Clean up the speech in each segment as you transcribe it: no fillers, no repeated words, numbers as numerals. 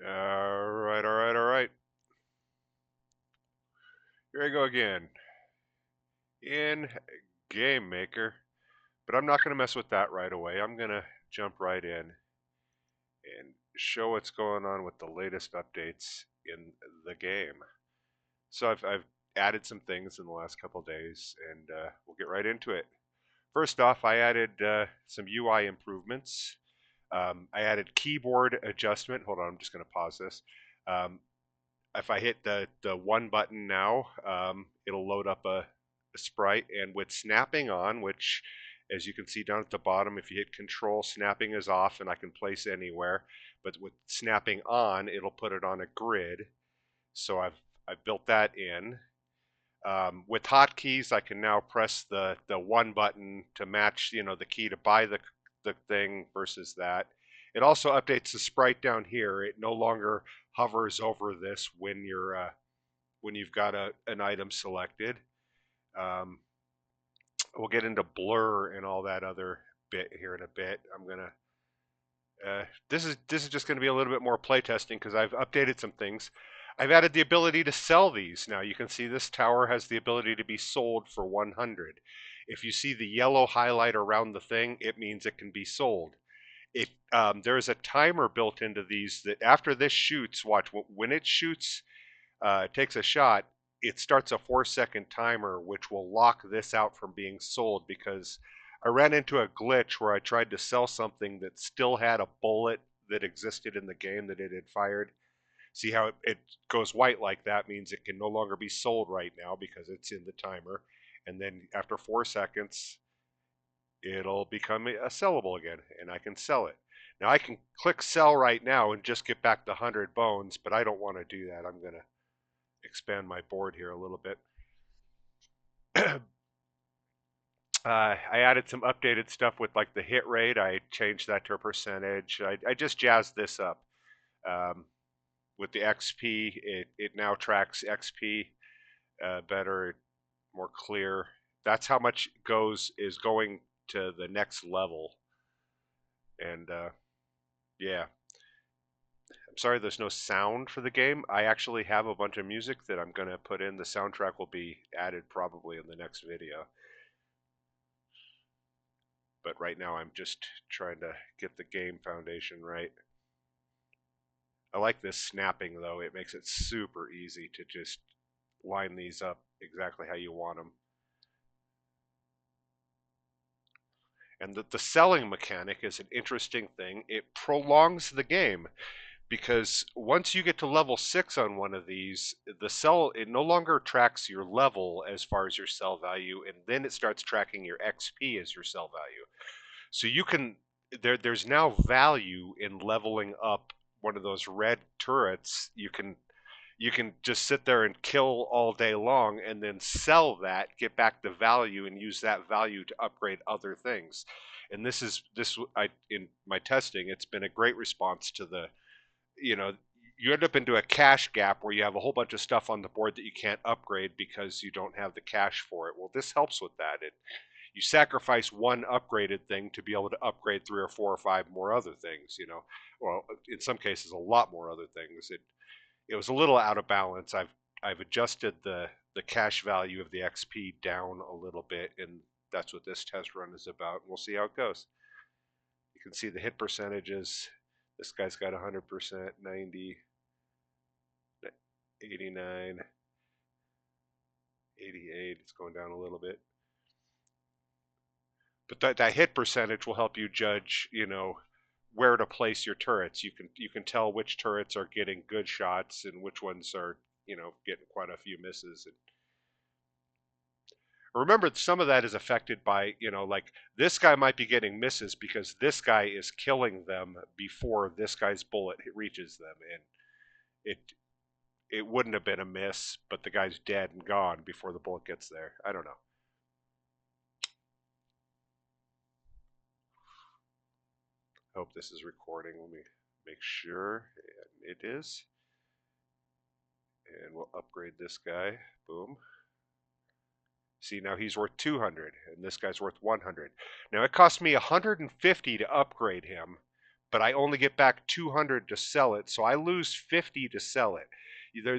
All right. Here I go again in Game Maker, but I'm not going to mess with that right away. I'm going to jump right in and show what's going on with the latest updates in the game. So I've added some things in the last couple days, and we'll get right into it. First off, I added some UI improvements. I added keyboard adjustment. Hold on, I'm just going to pause this. Um, if I hit the one button now, it'll load up a sprite, and with snapping on, which as you can see down at the bottom, if you hit control, snapping is off and I can place anywhere, but with snapping on, it'll put it on a grid. So I've built that in. With hotkeys, I can now press the one button to match, the key to buy the thing versus that. It also updates the sprite down here. It no longer hovers over this when you've got an item selected. Um, we'll get into blur and all that other bit here in a bit. I'm gonna. This is just going to be a little bit more playtesting because I've updated some things. I've added the ability to sell these. Now you can see this tower has the ability to be sold for 100. If you see the yellow highlight around the thing, it means it can be sold. If there's a timer built into these that after this shoots, watch when it shoots, takes a shot, it starts a 4-second timer, which will lock this out from being sold because I ran into a glitch where I tried to sell something that still had a bullet that existed in the game that it had fired. See how it goes white like that means it can no longer be sold right now because it's in the timer. And then after 4 seconds, it'll become a sellable again and I can sell it. Now I can click sell right now and just get back the 100 bones, but I don't want to do that. I'm going to expand my board here a little bit. I added some updated stuff with like the hit rate. I changed that to a percentage. I just jazzed this up. Um, with the XP, it now tracks XP better, more clear. That's how much is going to the next level. And yeah, I'm sorry there's no sound for the game. I actually have a bunch of music that I'm going to put in. The soundtrack will be added probably in the next video. But right now I'm just trying to get the game foundation right. I like this snapping though. It makes it super easy to just line these up exactly how you want them. And the selling mechanic is an interesting thing. It prolongs the game because once you get to level 6 on one of these, it no longer tracks your level as far as your sell value, and then it starts tracking your XP as your sell value. So you can there's now value in leveling up one of those red turrets. You can just sit there and kill all day long and then sell that, get back the value, and use that value to upgrade other things. And I in my testing, it's been a great response to you know, you end up into a cash gap where you have a whole bunch of stuff on the board that you can't upgrade because you don't have the cash for it. Well, this helps with that. You sacrifice one upgraded thing to be able to upgrade 3 or 4 or 5 more other things, well, in some cases a lot more other things. It was a little out of balance. I've adjusted the cash value of the XP down a little bit, and that's what this test run is about. We'll see how it goes. You can see the hit percentages. This guy's got 100%, 90, 89, 88. It's going down a little bit. But that hit percentage will help you judge, where to place your turrets. You can tell which turrets are getting good shots and which ones are, getting quite a few misses. And remember, some of that is affected by, like this guy might be getting misses because this guy is killing them before this guy's bullet reaches them, and it it wouldn't have been a miss, but the guy's dead and gone before the bullet gets there. I don't know. Hope this is recording. Let me make sure it is. And we'll upgrade this guy. Boom. See, now he's worth 200 and this guy's worth 100. Now it cost me 150 to upgrade him, but I only get back 200 to sell it, so I lose 50 to sell it.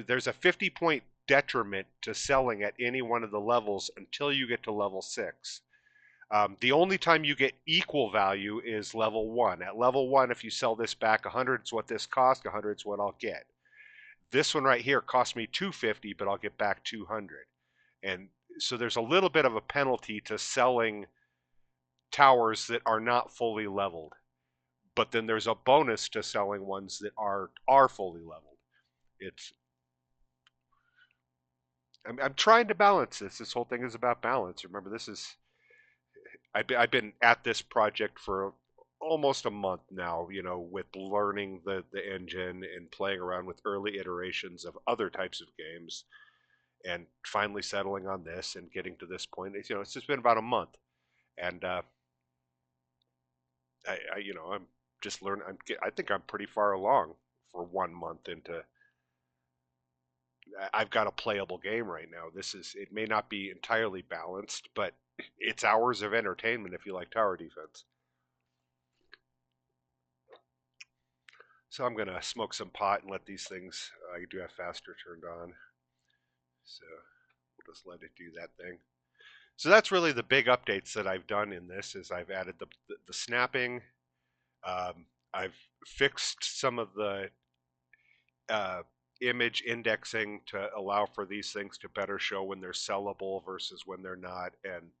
There's a 50-point detriment to selling at any one of the levels until you get to level 6. The only time you get equal value is level 1. At level 1, if you sell this back, 100 is what this cost, 100 is what I'll get. This one right here cost me 250, but I'll get back 200. And so there's a little bit of a penalty to selling towers that are not fully leveled. But then there's a bonus to selling ones that are fully leveled. I'm trying to balance this. This whole thing is about balance. Remember, I've been at this project for almost a month now, with learning the engine and playing around with early iterations of other types of games, and finally settling on this and getting to this point. It's just been about a month, and I'm just learning. I think I'm pretty far along for 1 month into. I've got a playable game right now. It may not be entirely balanced, but it's hours of entertainment if you like tower defense. So I'm going to smoke some pot and let these things, I do have faster turned on. So we'll just let it do that thing. So that's really the big updates that I've done in this is I've added the snapping. I've fixed some of the image indexing to allow for these things to better show when they're sellable versus when they're not, and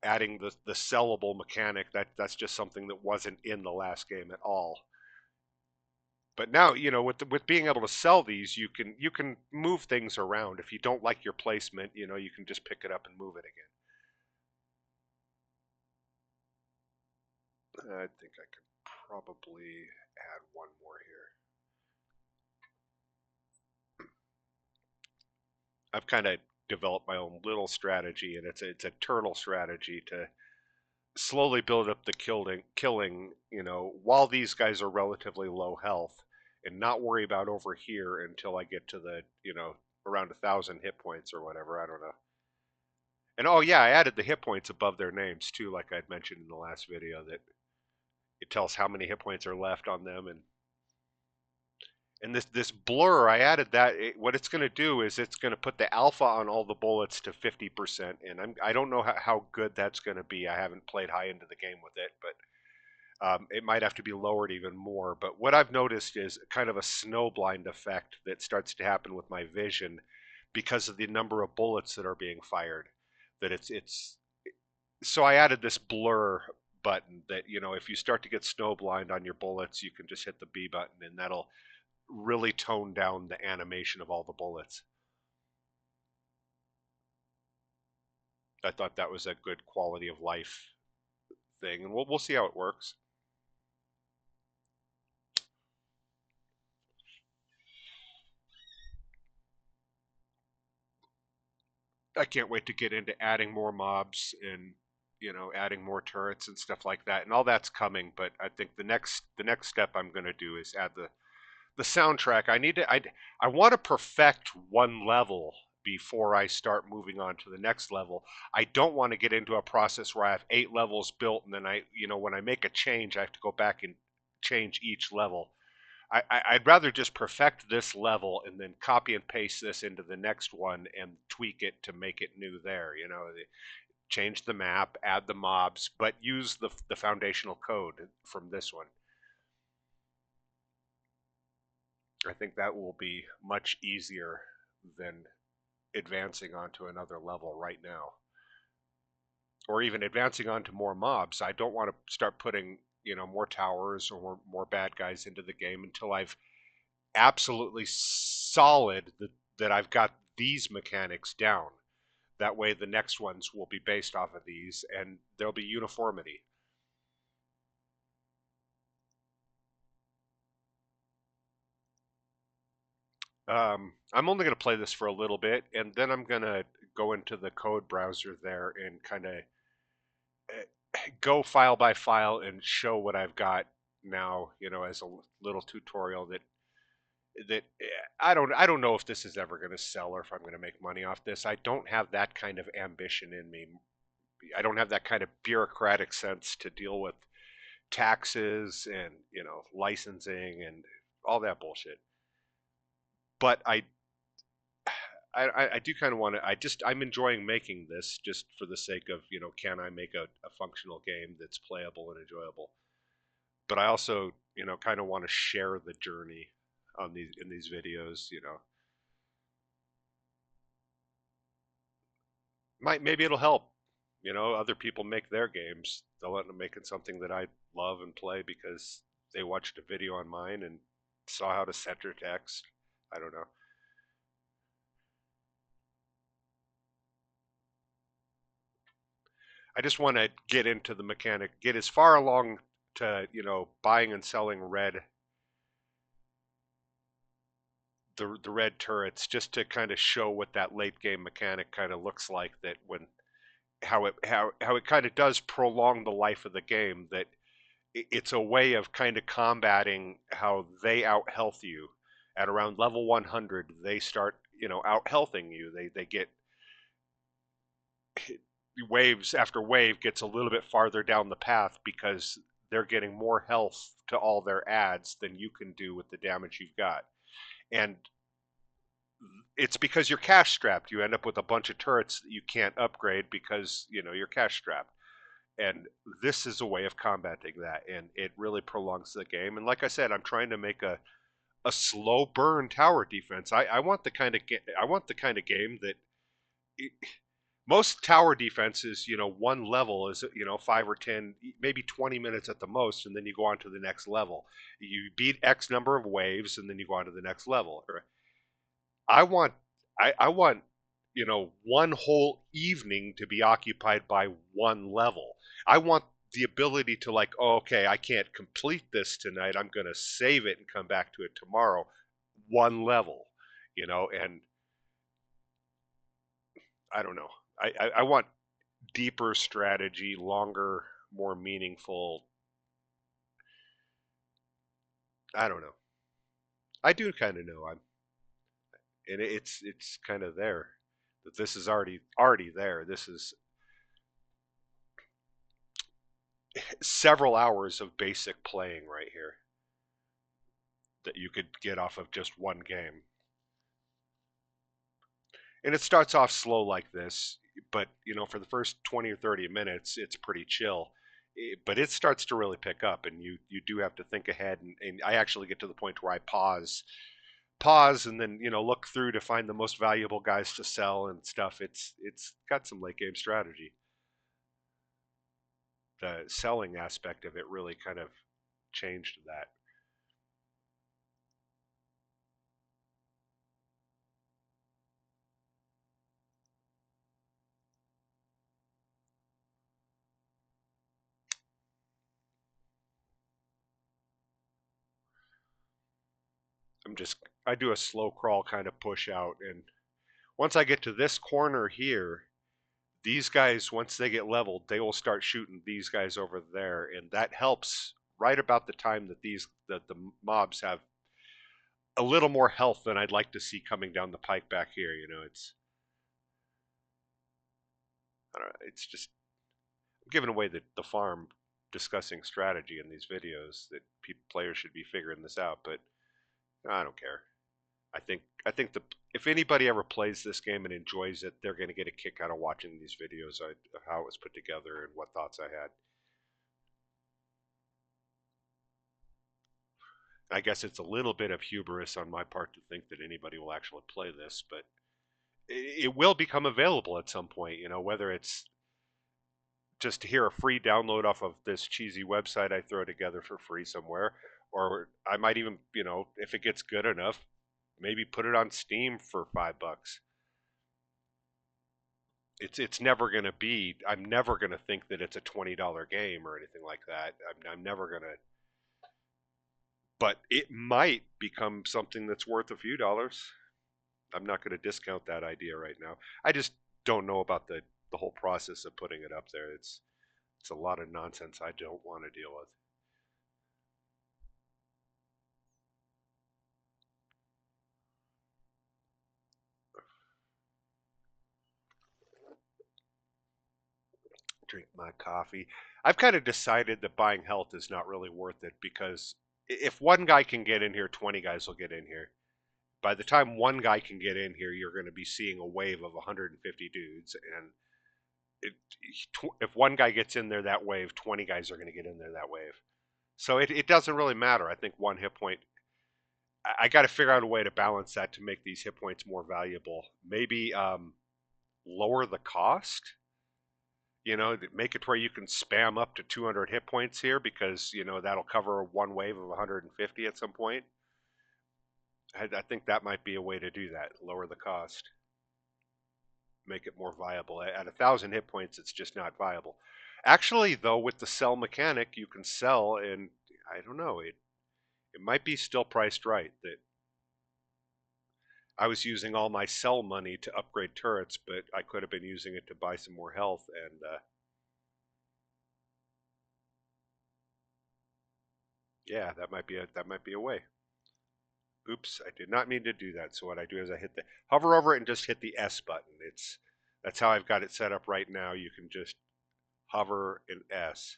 adding the sellable mechanic. That's just something that wasn't in the last game at all. But now, with being able to sell these, you can move things around. If you don't like your placement, you can just pick it up and move it again. I think I could probably add one more here. I've kind of developed my own little strategy, and it's a turtle strategy to slowly build up the killing, while these guys are relatively low health, and not worry about over here until I get to the, around 1,000 hit points or whatever. I don't know. And oh yeah, I added the hit points above their names too, like I'd mentioned in the last video, that it tells how many hit points are left on them. And this blur, I added that. What it's going to do is it's going to put the alpha on all the bullets to 50%, and I don't know how good that's going to be. I haven't played high into the game with it, but it might have to be lowered even more. But what I've noticed is kind of a snowblind effect that starts to happen with my vision because of the number of bullets that are being fired. That it's so I added this blur button that, if you start to get snowblind on your bullets, you can just hit the B button, and that'll really tone down the animation of all the bullets. I thought that was a good quality of life thing, and we'll see how it works. I can't wait to get into adding more mobs and adding more turrets and stuff like that, and all that's coming. But I think the next step I'm going to do is add the soundtrack. I want to perfect one level before I start moving on to the next level. I don't want to get into a process where I have 8 levels built, and then when I make a change, I have to go back and change each level. I'd rather just perfect this level and then copy and paste this into the next one and tweak it to make it new there. Change the map, add the mobs, but use the foundational code from this one. I think that will be much easier than advancing onto another level right now. Or even advancing onto more mobs. I don't want to start putting, more towers or more bad guys into the game until I've absolutely solid that I've got these mechanics down. That way the next ones will be based off of these, and there'll be uniformity. I'm only going to play this for a little bit, and then I'm going to go into the code browser there and kind of go file by file and show what I've got now, as a little tutorial that I don't know if this is ever going to sell or if I'm going to make money off this. I don't have that kind of ambition in me. I don't have that kind of bureaucratic sense to deal with taxes and licensing and all that bullshit. But I do kind of want to. I'm enjoying making this just for the sake of can I make a functional game that's playable and enjoyable. But I also kind of want to share the journey on these in these videos. Maybe it'll help. Other people make their games. They'll end up making something that I love and play because they watched a video on mine and saw how to center text. I don't know. I just want to get into the mechanic, get as far along to buying and selling the red turrets, just to kind of show what that late game mechanic kind of looks like. That when how it kind of does prolong the life of the game. That it's a way of kind of combating how they out health you. At around level 100, they start out healthing you. They get waves after wave gets a little bit farther down the path because they're getting more health to all their ads than you can do with the damage you've got. And it's because you're cash strapped. You end up with a bunch of turrets that you can't upgrade because you're cash strapped. And this is a way of combating that, and it really prolongs the game. And like I said, I'm trying to make a slow burn tower defense. I want the kind of I want the kind of game that most tower defenses, one level is 5 or 10, maybe 20 minutes at the most, and then you go on to the next level. You beat X number of waves, and then you go on to the next level. I want I want one whole evening to be occupied by one level. I want the ability to like, oh, okay, I can't complete this tonight. I'm going to save it and come back to it tomorrow. One level, and I don't know. I want deeper strategy, longer, more meaningful. I don't know. I do kind of know. And it's kind of there. That this is already there. This is several hours of basic playing right here that you could get off of just one game. And it starts off slow like this, but for the first 20 or 30 minutes, it's pretty chill. But it starts to really pick up, and you do have to think ahead. And I actually get to the point where I pause, and then look through to find the most valuable guys to sell and stuff. It's got some late game strategy. The selling aspect of it really kind of changed that. I do a slow crawl kind of push out, and once I get to this corner here, these guys, once they get leveled, they will start shooting these guys over there, and that helps right about the time that the mobs have a little more health than I'd like to see coming down the pike back here. It's I don't know, it's just I'm giving away the farm discussing strategy in these videos that players should be figuring this out, but I don't care. I think the if anybody ever plays this game and enjoys it, they're going to get a kick out of watching these videos of how it was put together and what thoughts I had. I guess it's a little bit of hubris on my part to think that anybody will actually play this, but it will become available at some point. Whether it's just to hear a free download off of this cheesy website I throw together for free somewhere, or I might even, if it gets good enough, maybe put it on Steam for $5. It's never going to be. I'm never going to think that it's a $20 game or anything like that. I'm never going to. But it might become something that's worth a few dollars. I'm not going to discount that idea right now. I just don't know about the whole process of putting it up there. It's a lot of nonsense I don't want to deal with. drink my coffee. I've kind of decided that buying health is not really worth it because if one guy can get in here, 20 guys will get in here. By the time one guy can get in here, you're going to be seeing a wave of 150 dudes. And it, if one guy gets in there that wave, 20 guys are going to get in there that wave. So it doesn't really matter. I think one hit point. I got to figure out a way to balance that to make these hit points more valuable. Maybe lower the cost. Make it where you can spam up to 200 hit points here because that'll cover one wave of 150 at some point. I think that might be a way to do that. Lower the cost, make it more viable. At 1,000 hit points, it's just not viable. Actually, though, with the sell mechanic, you can sell, and I don't know, it might be still priced right. That I was using all my sell money to upgrade turrets, but I could have been using it to buy some more health, and yeah, that might be a way. Oops, I did not mean to do that. So what I do is I hover over it and just hit the S button. That's how I've got it set up right now. You can just hover and S,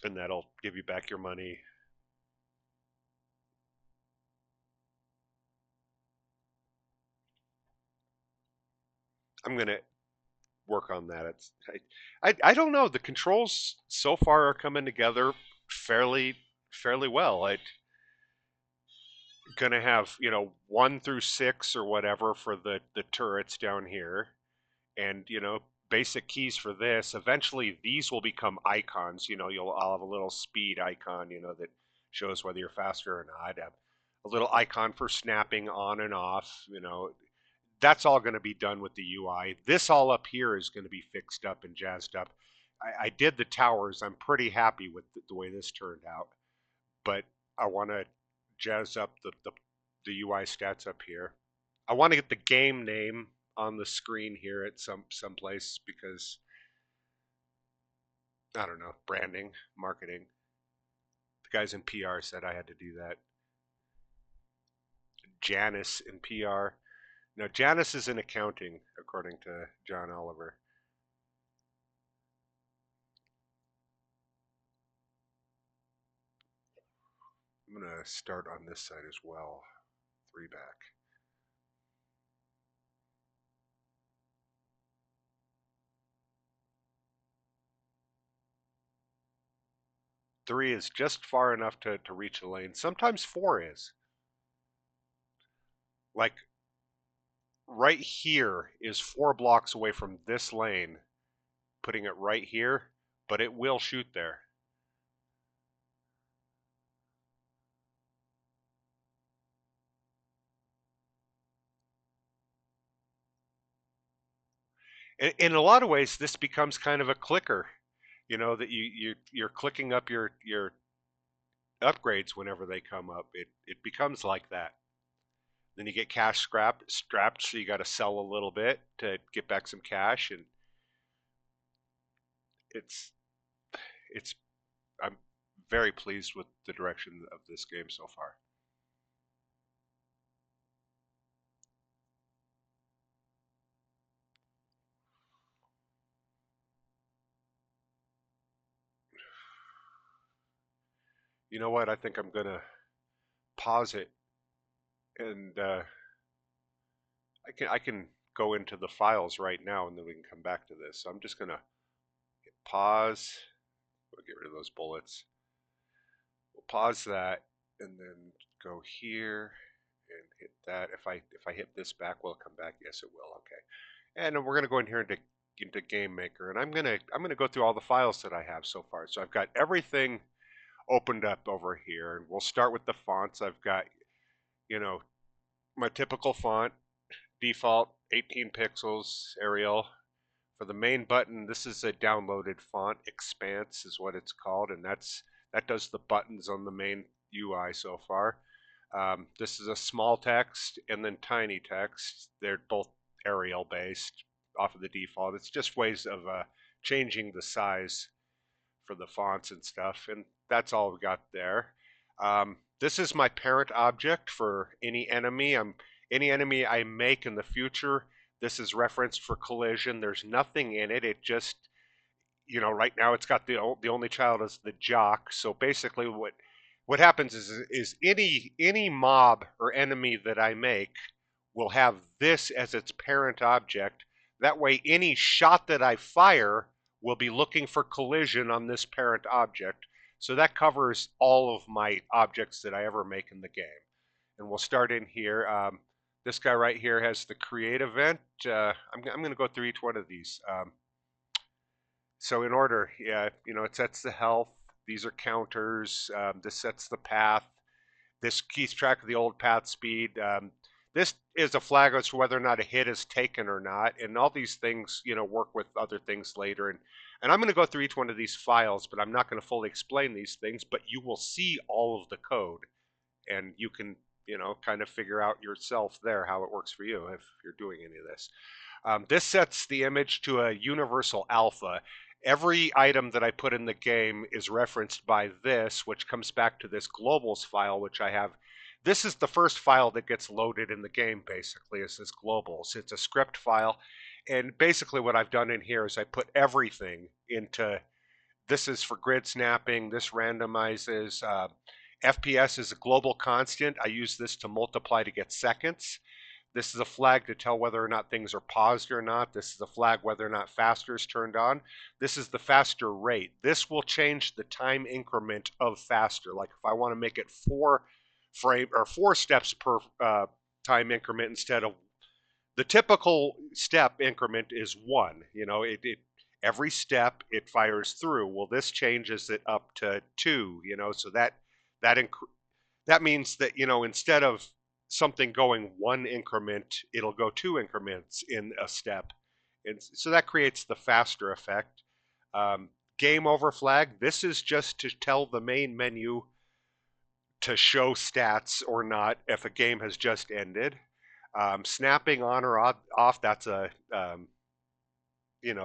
and that'll give you back your money. I'm gonna work on that. I don't know. The controls so far are coming together fairly well. I'm gonna have 1 through 6 or whatever for the turrets down here, and basic keys for this. Eventually these will become icons. I'll have a little speed icon that shows whether you're faster or not. A little icon for snapping on and off. That's all going to be done with the UI. This all up here is going to be fixed up and jazzed up. I did the towers. I'm pretty happy with the way this turned out, but I want to jazz up the UI stats up here. I want to get the game name on the screen here at some place because I don't know, branding, marketing. The guys in PR said I had to do that. Janice in PR. No, Janice is in accounting, according to John Oliver. I'm gonna start on this side as well. 3 back. Three is just far enough to reach a lane. Sometimes 4 is. Like right here is 4 blocks away from this lane, putting it right here, but it will shoot there. In a lot of ways, this becomes kind of a clicker. That you're clicking up your upgrades whenever they come up. It becomes like that. Then you get cash strapped, so you got to sell a little bit to get back some cash, and it's it's I'm very pleased with the direction of this game so far. You know what? I think I'm gonna pause it, and I can go into the files right now, and then we can come back to this. So I'm just gonna hit pause. We'll get rid of those bullets. We'll pause that, and then go here and hit that. If I hit this back, will it come back? Yes, it will. Okay. And then we're gonna go in here into Game Maker, and I'm gonna go through all the files that I have so far. So I've got everything opened up over here, and we'll start with the fonts. I've got my typical font, default 18 pixels, Arial. For the main button, this is a downloaded font. Expanse is what it's called, and that does the buttons on the main UI so far. This is a small text and then tiny text. They're both Arial based off of the default. It's just ways of changing the size for the fonts and stuff, and that's all we got there. This is my parent object for any enemy. Any enemy I make in the future, This is referenced for collision. There's nothing in it. It just, right now it's got the only child is the jock. So basically, what happens is any mob or enemy that I make will have this as its parent object. That way, any shot that I fire will be looking for collision on this parent object. So that covers all of my objects that I ever make in the game. And we'll start in here. This guy right here has the create event. I'm going to go through each one of these. So in order, yeah, it sets the health. These are counters. This sets the path. This keeps track of the old path speed. This is a flag as to whether or not a hit is taken or not. And all these things, work with other things later. And I'm going to go through each one of these files, but I'm not going to fully explain these things. But you will see all of the code, and you can, kind of figure out yourself there how it works for you if you're doing any of this. This sets the image to a universal alpha. Every item that I put in the game is referenced by this, which comes back to this globals file, which I have. This is the first file that gets loaded in the game, basically, is this globals. It's a script file. And basically what I've done in here is I put everything into, this is for grid snapping, this randomizes, FPS is a global constant. I use this to multiply to get seconds. This is a flag to tell whether or not things are paused or not. This is a flag whether or not faster is turned on. This is the faster rate. This will change the time increment of faster. Like if I want to make it 4 steps per time increment instead of the typical step increment is 1. Every step it fires through. Well, this changes it up to 2. So that means that instead of something going 1 increment, it'll go 2 increments in a step. And so that creates the faster effect. Game over flag. This is just to tell the main menu to show stats or not if a game has just ended. Snapping on or off, that's a,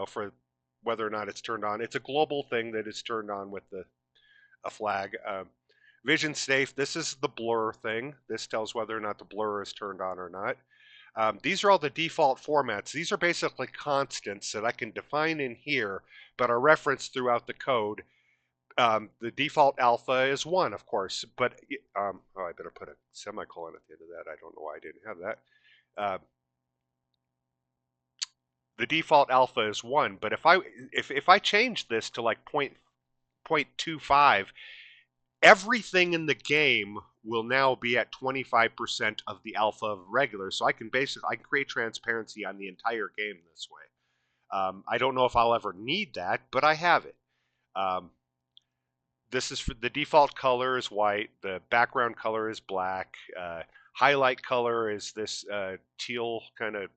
for whether or not it's turned on. It's a global thing that is turned on with a flag. Vision safe, this is the blur thing. This tells whether or not the blur is turned on or not. These are all the default formats. These are basically constants that I can define in here, but are referenced throughout the code. The default alpha is 1, of course, but, I better put a semicolon at the end of that. I don't know why I didn't have that. The default alpha is 1, but if I change this to like 0.25, everything in the game will now be at 25% of the alpha of regular. So I can create transparency on the entire game this way. I don't know if I'll ever need that, but I have it. This is for the default color is white. The background color is black. Highlight color is this teal kind of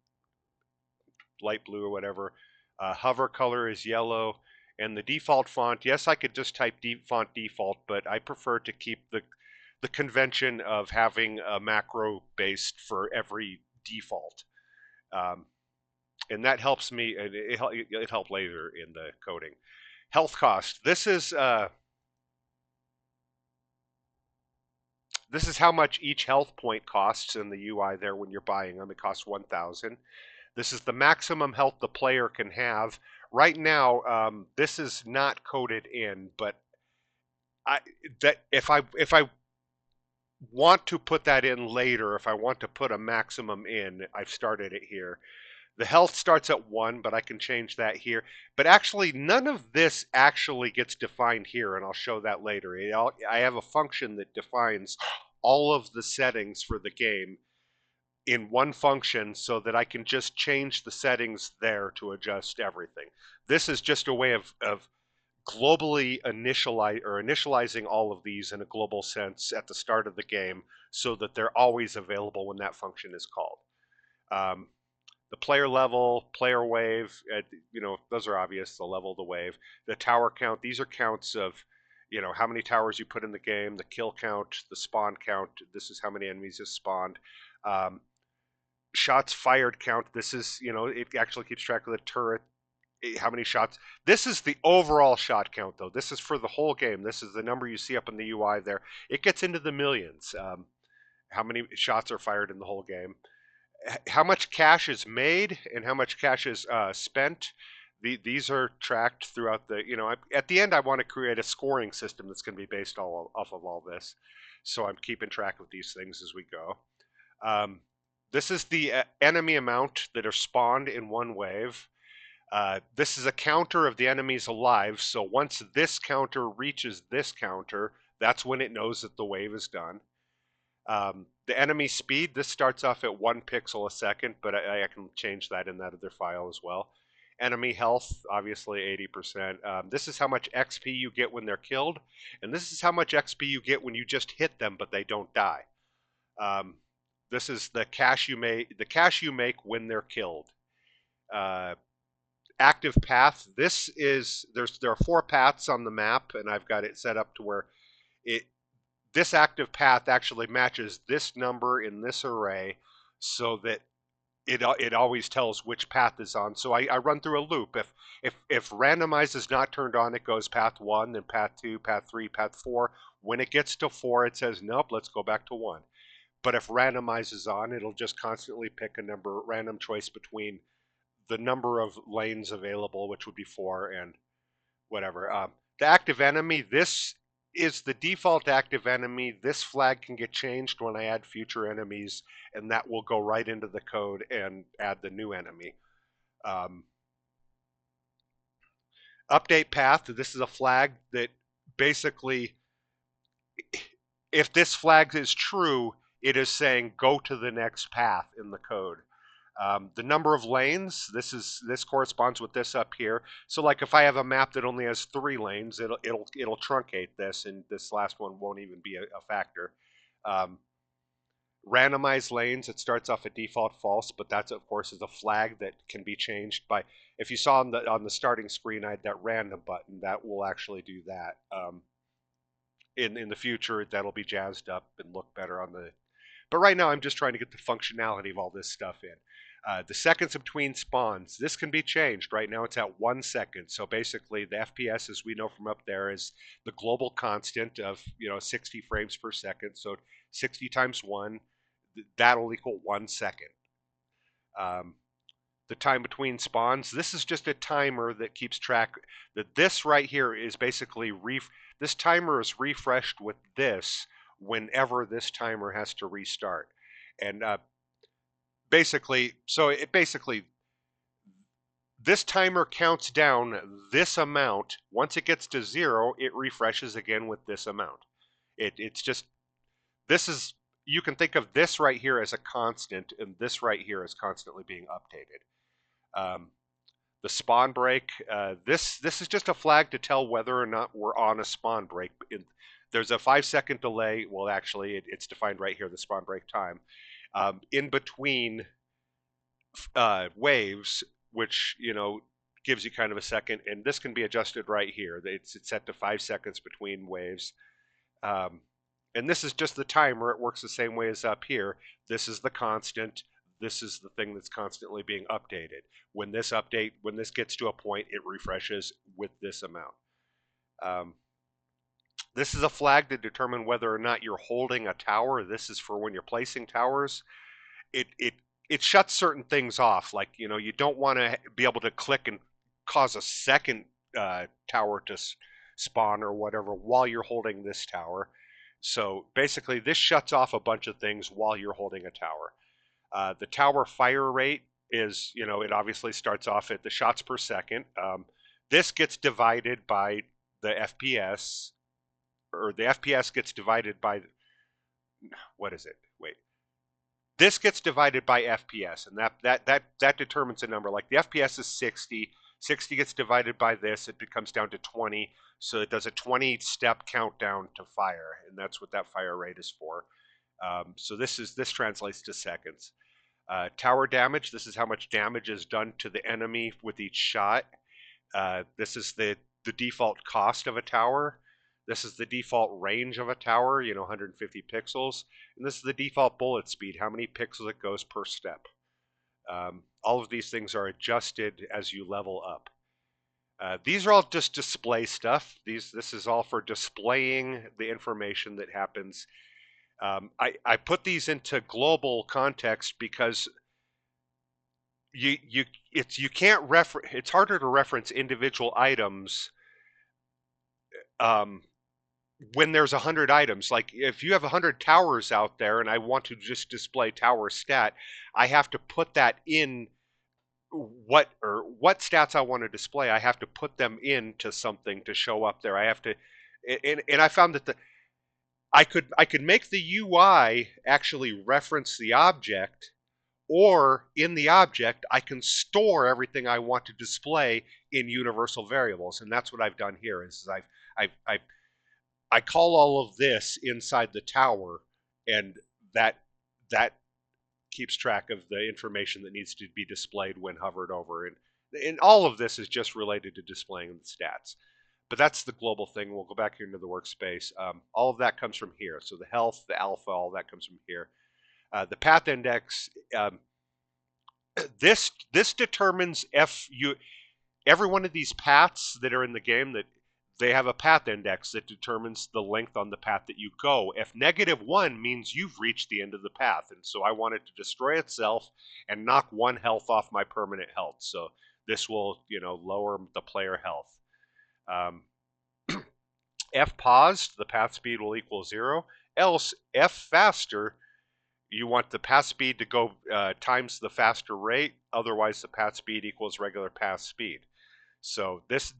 light blue or whatever. Hover color is yellow. And the default font, yes, I could just type font default, but I prefer to keep the convention of having a macro based for every default. And that helps me, it helped later in the coding. Health cost. This is how much each health point costs in the UI there when you're buying them. It costs 1,000. This is the maximum health the player can have. Right now, this is not coded in, but if I want to put that in later, if I want to put a maximum in, I've started it here. The health starts at 1, but I can change that here. But actually, none of this actually gets defined here, and I'll show that later. I have a function that defines all of the settings for the game in one function so that I can just change the settings there to adjust everything. This is just a way of globally initializing all of these in a global sense at the start of the game so that they're always available when that function is called. The player level, player wave, those are obvious, the level of the wave. The tower count, these are counts of, how many towers you put in the game, the kill count, the spawn count, this is how many enemies is spawned. Shots fired count, this is, it actually keeps track of the turret, how many shots. This is the overall shot count, though. This is for the whole game. This is the number you see up in the UI there. It gets into the millions, how many shots are fired in the whole game. how much cash is made and how much cash is spent. These are tracked throughout the, at the end I want to create a scoring system that's going to be based off of all this. So I'm keeping track of these things as we go. Um, this is the enemy amount that are spawned in one wave. This is a counter of the enemies alive. So once this counter reaches this counter, that's when it knows that the wave is done. The enemy speed, this starts off at 1 pixel a second, but I can change that in that other file as well. Enemy health, obviously 80%. This is how much XP you get when they're killed, and this is how much XP you get when you just hit them but they don't die. Um, this is the cash you make when they're killed. Active path. There are 4 paths on the map, and I've got it set up to where this active path actually matches this number in this array, so that it always tells which path is on. So I run through a loop. If randomize is not turned on, it goes path 1, then path 2, path 3, path 4. When it gets to 4, it says nope, let's go back to 1. But if randomize is on, it'll just constantly pick a random choice between the number of lanes available, which would be 4, and whatever. The active enemy, this is the default active enemy. This flag can get changed when I add future enemies, and that will go right into the code and add the new enemy. Update path, this is a flag that basically, if this flag is true, it is saying go to the next path in the code. The number of lanes, this corresponds with this up here. So like if I have a map that only has 3 lanes, it'll truncate this, and this last one won't even be a factor. Randomized lanes, it starts off at default false, but that's of course is a flag that can be changed by, if you saw on the starting screen, I had that random button that will actually do that. In the future, that'll be jazzed up and look better on the. But right now, I'm just trying to get the functionality of all this stuff in. The seconds between spawns, this can be changed. Right now it's at 1 second. So basically the FPS, as we know from up there, is the global constant of 60 frames per second. So 60 times 1, that'll equal 1 second. The time between spawns, this is just a timer that keeps track. This right here is basically, this timer is refreshed with this whenever this timer has to restart. And basically, this timer counts down this amount. Once it gets to 0, it refreshes again with this amount. It's just, you can think of this right here as a constant, and this right here as constantly being updated. The spawn break, this is just a flag to tell whether or not we're on a spawn break. There's a 5-second delay. Well, actually, it's defined right here, the spawn break time. In between waves, which gives you kind of a second, and this can be adjusted right here. It's set to 5 seconds between waves, and this is just the timer. It works the same way as up here. This is the constant. This is the thing that's constantly being updated. When this gets to a point, it refreshes with this amount. This is a flag to determine whether or not you're holding a tower. This is for when you're placing towers. It shuts certain things off. Like, you don't want to be able to click and cause a second tower to spawn or whatever while you're holding this tower. So basically, this shuts off a bunch of things while you're holding a tower. The tower fire rate is, it obviously starts off at the shots per second. This gets divided by the FPS, or the FPS gets divided by, what is it? Wait. This gets divided by FPS, and that determines a number. Like the FPS is 60. 60 gets divided by this, it becomes down to 20. So it does a 20-step countdown to fire, and that's what that fire rate is for. So this translates to seconds. Tower damage, this is how much damage is done to the enemy with each shot. This is the default cost of a tower. This is the default range of a tower, 150 pixels. And this is the default bullet speed, how many pixels it goes per step. All of these things are adjusted as you level up. These are all just display stuff. This is all for displaying the information that happens. I put these into global context because you can't refer. It's harder to reference individual items um, when there's 100 items. Like if you have 100 towers out there, and I want to just display tower stat, I have to put that in what stats I want to display. I have to put them into something to show up there. I have to, and I found that I could make the UI actually reference the object, or in the object I can store everything I want to display in universal variables, and that's what I've done here. I've I call all of this inside the tower, and that keeps track of the information that needs to be displayed when hovered over, and all of this is just related to displaying the stats. But that's the global thing. We'll go back here into the workspace. All of that comes from here. So the health, the alpha, all that comes from here. The path index. This determines every one of these paths that are in the game, that they have a path index that determines the length on the path that you go. If -1 means you've reached the end of the path, and so I want it to destroy itself and knock 1 health off my permanent health. So this will, lower the player health. F paused, the path speed will equal 0. Else, F faster, you want the path speed to go times the faster rate. Otherwise, the path speed equals regular path speed. So this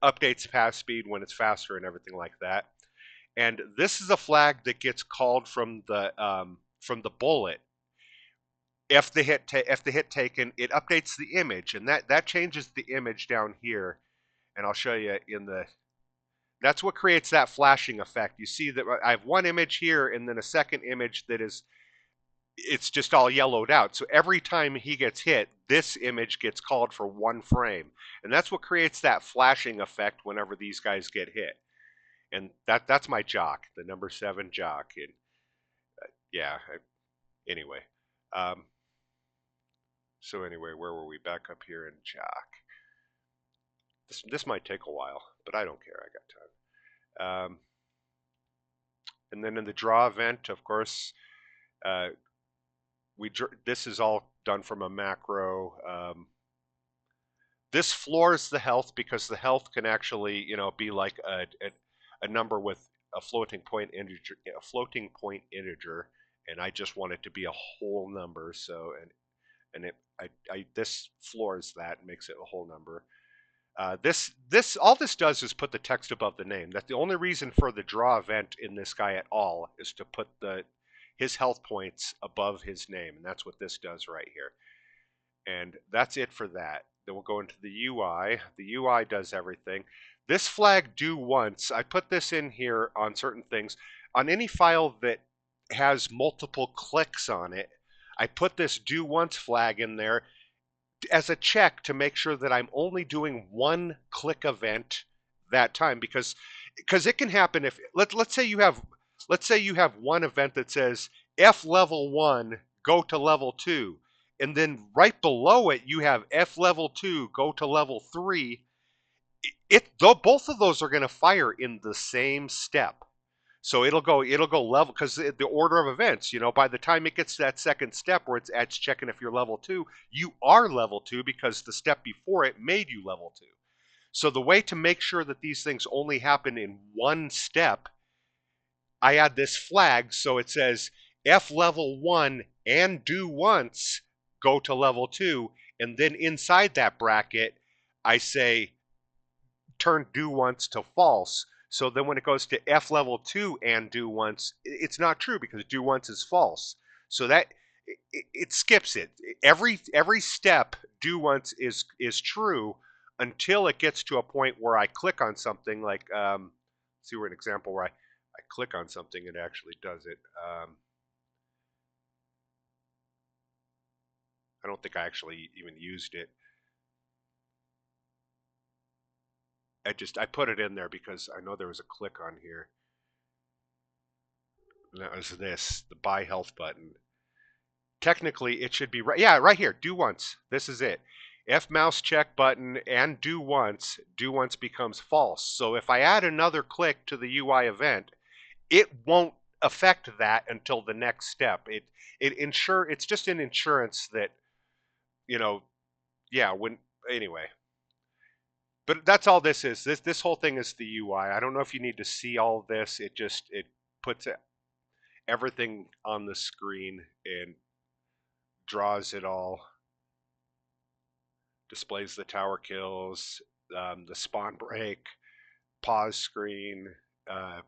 updates path speed when it's faster and everything like that. And this is a flag that gets called from the bullet. If the hit taken, it updates the image, and that changes the image down here. And I'll show you in the. That's what creates that flashing effect. You see that I have one image here, and then a second image that is. It's just all yellowed out. So every time he gets hit, this image gets called for 1 frame. And that's what creates that flashing effect whenever these guys get hit. And that's my jock, the number 7 jock. And anyway. So anyway, where were we? Back up here in jock. This might take a while, but I don't care. I got time. And then in the draw event, of course, this is all done from a macro. This floors the health, because the health can actually, be like a number with a floating point integer, and I just want it to be a whole number. So this floors that and makes it a whole number. All this does is put the text above the name. That's the only reason for the draw event in this guy at all, is to put his health points above his name, and that's what this does right here. And that's it for that. Then we'll go into the UI. The UI does everything. This flag do once, I put this in here on certain things. On any file that has multiple clicks on it, I put this do once flag in there as a check to make sure that I'm only doing 1 click event that time, because it can happen if let's say you have one event that says F level 1 go to level 2, and then right below it you have F level 2 go to level 3. Both of those are going to fire in the same step. So it'll go level, because the order of events, by the time it gets to that second step where it's checking if you're level 2, you are level 2 because the step before it made you level 2. So the way to make sure that these things only happen in 1 step, I add this flag, so it says F level 1 and do once go to level 2, and then inside that bracket I say turn do once to false. So then when it goes to F level 2 and do once, it's not true because do once is false. So that it skips it. Every step do once is true until it gets to a point where I click on something, like see an example where I click on something and it actually does it. I don't think I actually even used it. I put it in there because I know there was a click on here. And that was the buy health button. Technically, it should be right. Yeah, right here. Do once. This is it. F mouse check button and do once becomes false. So if I add another click to the UI event, it won't affect that until the next step. It's just an insurance that you know, yeah, anyway. But that's all this is. This whole thing is the UI. I don't know if you need to see all this. It puts everything on the screen and draws it all. Displays the tower kills, the spawn break, pause screen, uh,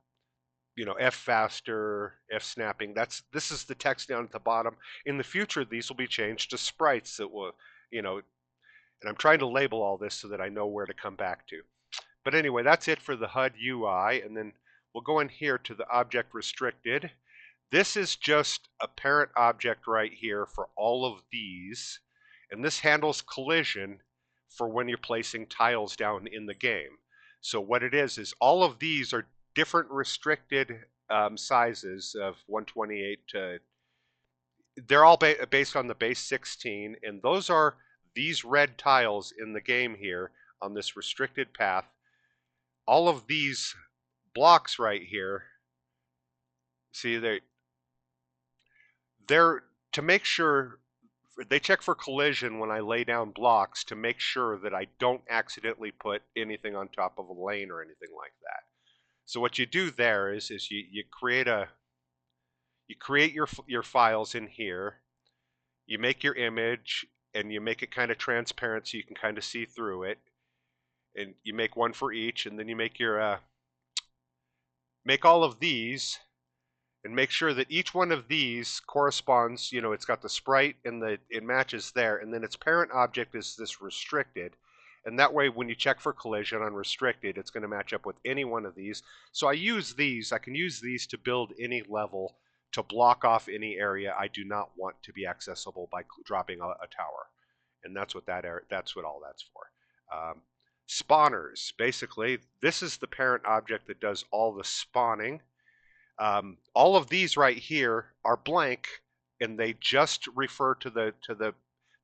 F faster, F snapping. This is the text down at the bottom. In the future, these will be changed to sprites that will, you know, and I'm trying to label all this so that I know where to come back to. But anyway, that's it for the HUD UI, and then we'll go in here to the object restricted. This is just a parent object right here for all of these, and this handles collision for when you're placing tiles down in the game. So what it is all of these are different restricted sizes of 128 to, they're all based on the base 16, and those are these red tiles in the game here on this restricted path. All of these blocks right here, see, they're to make sure they check for collision when I lay down blocks to make sure that I don't accidentally put anything on top of a lane or anything like that. So what you do there is you create your files in here, you make your image, and you make it kind of transparent so you can kind of see through it, and you make one for each, and then you make your make all of these, and make sure that each one of these corresponds, it's got the sprite and it matches there, and then its parent object is this restricted, and that way when you check for collision on restricted, it's going to match up with any one of these. So I can use these to build any level to block off any area I do not want to be accessible by dropping a tower, and that's what all that's for. Spawners, basically, this is the parent object that does all the spawning. All of these right here are blank, and they just refer to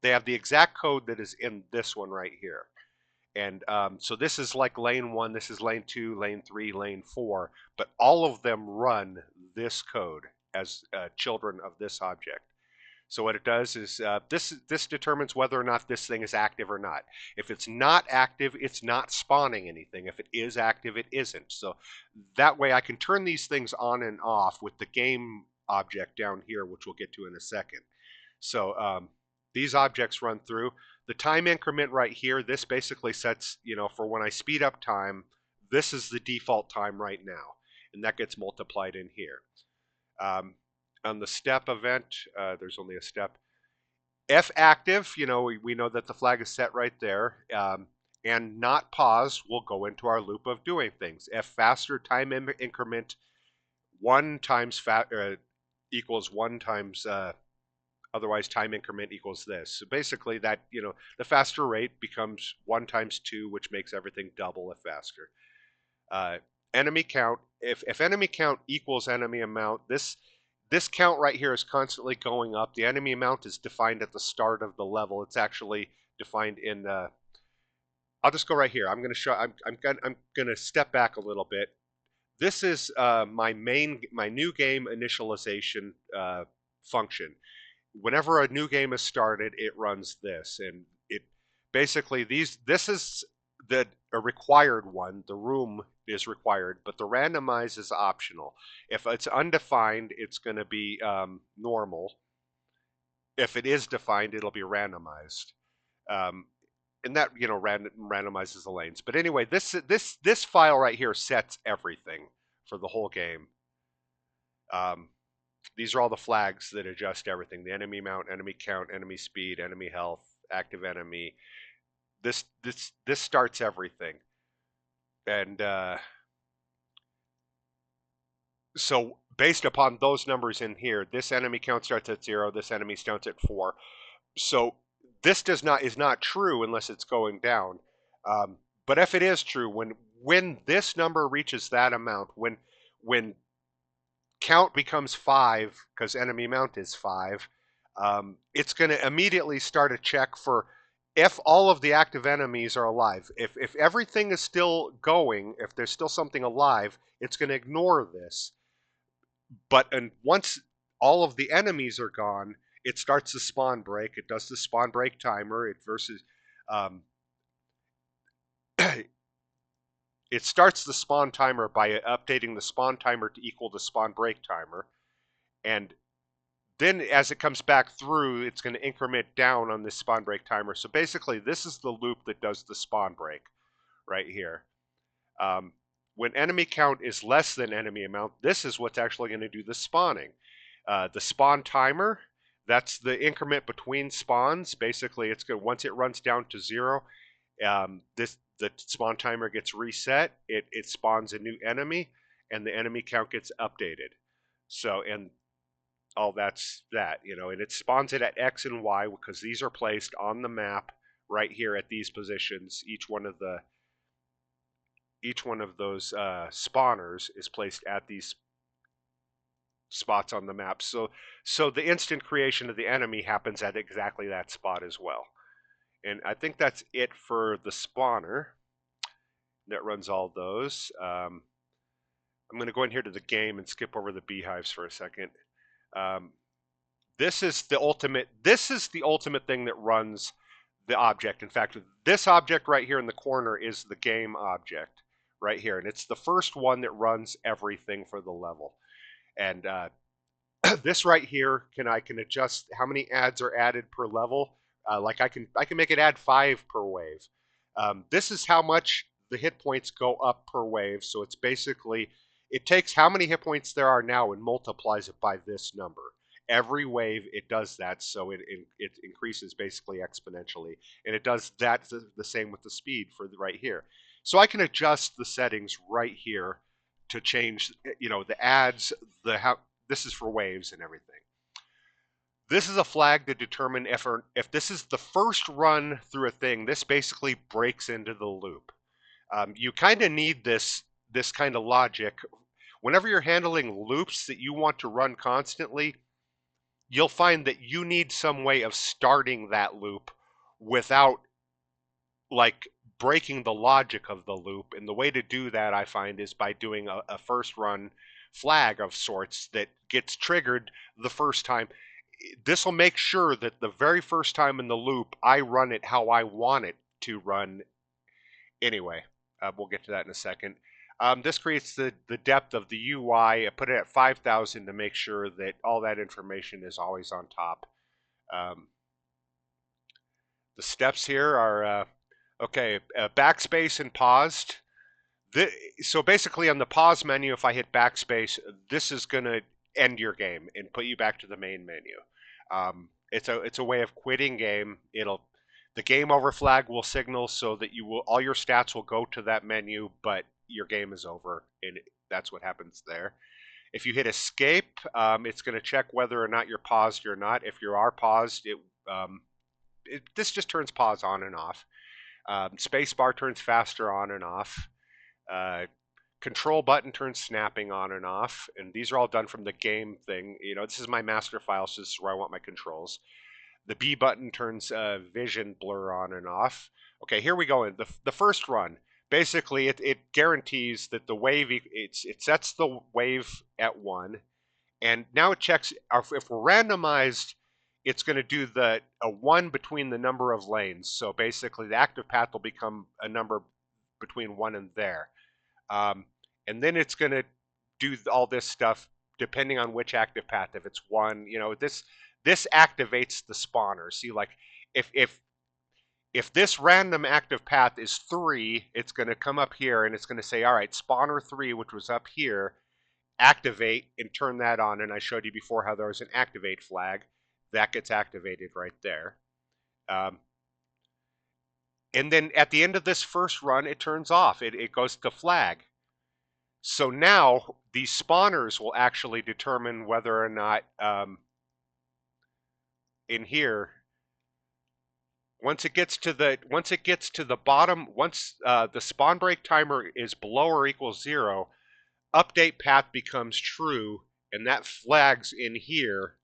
they have the exact code that is in this one right here. And so this is like lane 1, this is lane 2, lane 3, lane 4, but all of them run this code as children of this object. So what it does is this determines whether or not this thing is active or not. If it's not active, it's not spawning anything. If it is active, it isn't. So that way I can turn these things on and off with the game object down here, which we'll get to in a second. So these objects run through. The time increment right here, this basically sets, for when I speed up time, this is the default time right now. And that gets multiplied in here. On the step event, there's only a step. F active, we know that the flag is set right there. And not pause will go into our loop of doing things. F faster, time increment 1 times equals 1 times otherwise time increment equals this. So basically that, the faster rate becomes 1 times 2, which makes everything double if faster. Enemy count, if enemy count equals enemy amount, this count right here is constantly going up. The enemy amount is defined at the start of the level. It's actually defined in I'll just go right here. I'm going to show I'm going to step back a little bit. This is my new game initialization function. Whenever a new game is started, it runs this, and it basically this is a required one. The room is required, but the randomize is optional. If it's undefined, it's going to be normal. If it is defined, it'll be randomized, and that randomizes the lanes. But anyway, this file right here sets everything for the whole game. These are all the flags that adjust everything: the enemy amount, enemy count, enemy speed, enemy health, active enemy. This starts everything. And so based upon those numbers in here, this enemy count starts at 0, this enemy starts at 4. So this is not true unless it's going down. But if it is true, when this number reaches that amount, when count becomes 5, because enemy amount is 5, it's going to immediately start a check for if all of the active enemies are alive. If everything is still going, if there's still something alive, it's going to ignore this. But once all of the enemies are gone, it starts the spawn break. It does the spawn break timer. Um, it starts the spawn timer by updating the spawn timer to equal the spawn break timer. And then as it comes back through, it's going to increment down on this spawn break timer. So basically, this is the loop that does the spawn break right here. When enemy count is less than enemy amount, this is what's actually going to do the spawning. The spawn timer, that's the increment between spawns. Basically, it's good. Once it runs down to 0, the spawn timer gets reset. It spawns a new enemy, and the enemy count gets updated. So, and all that's that, and it spawns it at X and Y because these are placed on the map right here at these positions. Each one of those spawners is placed at these spots on the map. So the instant creation of the enemy happens at exactly that spot as well. And I think that's it for the spawner that runs all those. I'm going to go in here to the game and skip over the beehives for a second. This is the ultimate thing that runs the object. In fact, this object right here in the corner is the game object right here, and it's the first one that runs everything for the level. And this right here, I can adjust how many adds are added per level. Like I can make it add 5 per wave. This is how much the hit points go up per wave. So it's basically, it takes how many hit points there are now and multiplies it by this number. Every wave it does that, so it increases basically exponentially, and it does that the same with the speed for right here. So I can adjust the settings right here to change, the adds, this is for waves and everything. This is a flag to determine if this is the first run through a thing. This basically breaks into the loop. You kind of need this kind of logic whenever you're handling loops that you want to run constantly. You'll find that you need some way of starting that loop without like breaking the logic of the loop. And the way to do that, I find, is by doing a first run flag of sorts that gets triggered the first time. This will make sure that the very first time in the loop, I run it how I want it to run anyway. We'll get to that in a second. This creates the depth of the UI. I put it at 5,000 to make sure that all that information is always on top. The steps here are, backspace and paused. So basically on the pause menu, if I hit backspace, this is going to end your game and put you back to the main menu. It's a way of quitting game. The game over flag will signal so that all your stats will go to that menu, but your game is over, and that's what happens there. If you hit escape, it's going to check whether or not you're paused or not. If you are paused, this just turns pause on and off. Spacebar turns faster on and off. Control button turns snapping on and off, and these are all done from the game thing. This is my master file, so this is where I want my controls. The B button turns vision blur on and off. Okay, here we go. The first run, basically, it guarantees that the wave, it sets the wave at 1, and now it checks if we're randomized. It's going to do a 1 between the number of lanes. So basically, the active path will become a number between 1 and there. And then it's going to do all this stuff depending on which active path. If it's 1, this activates the spawner. See, like if this random active path is 3, it's going to come up here and it's going to say, all right, spawner 3, which was up here, activate and turn that on. And I showed you before how there was an activate flag. That gets activated right there. And then at the end of this first run, it turns off. It goes to flag. So now these spawners will actually determine whether or not in here, once it gets to the bottom, once the spawn break timer is below or equals 0, update path becomes true, and that flags in here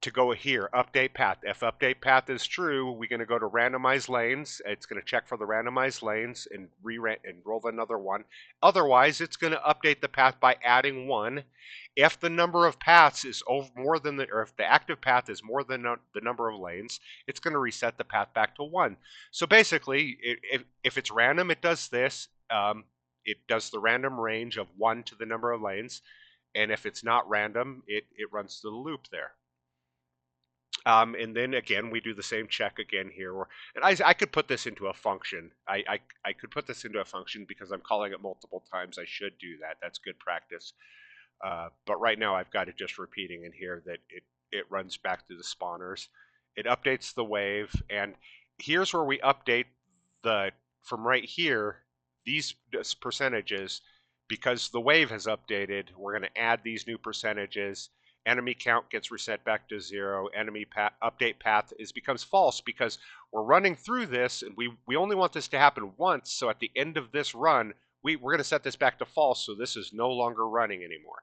to go here, update path. If update path is true, we're going to go to randomized lanes. It's going to check for the randomized lanes and roll another one. Otherwise, it's going to update the path by adding one. If the number of paths is more than or if the active path is more than the number of lanes, it's going to reset the path back to 1. So basically, if it's random, it does this. It does the random range of 1 to the number of lanes. And if it's not random, it runs through the loop there. And then again, we do the same check again here. And I could put this into a function. I could put this into a function because I'm calling it multiple times. I should do that. That's good practice. But right now I've got it just repeating in here that it runs back through the spawners. It updates the wave. And here's where we update from right here, these percentages. Because the wave has updated, we're going to add these new percentages. Enemy count gets reset back to 0. Enemy update path becomes false because we're running through this, and we only want this to happen once. So at the end of this run, we're going to set this back to false, so this is no longer running anymore.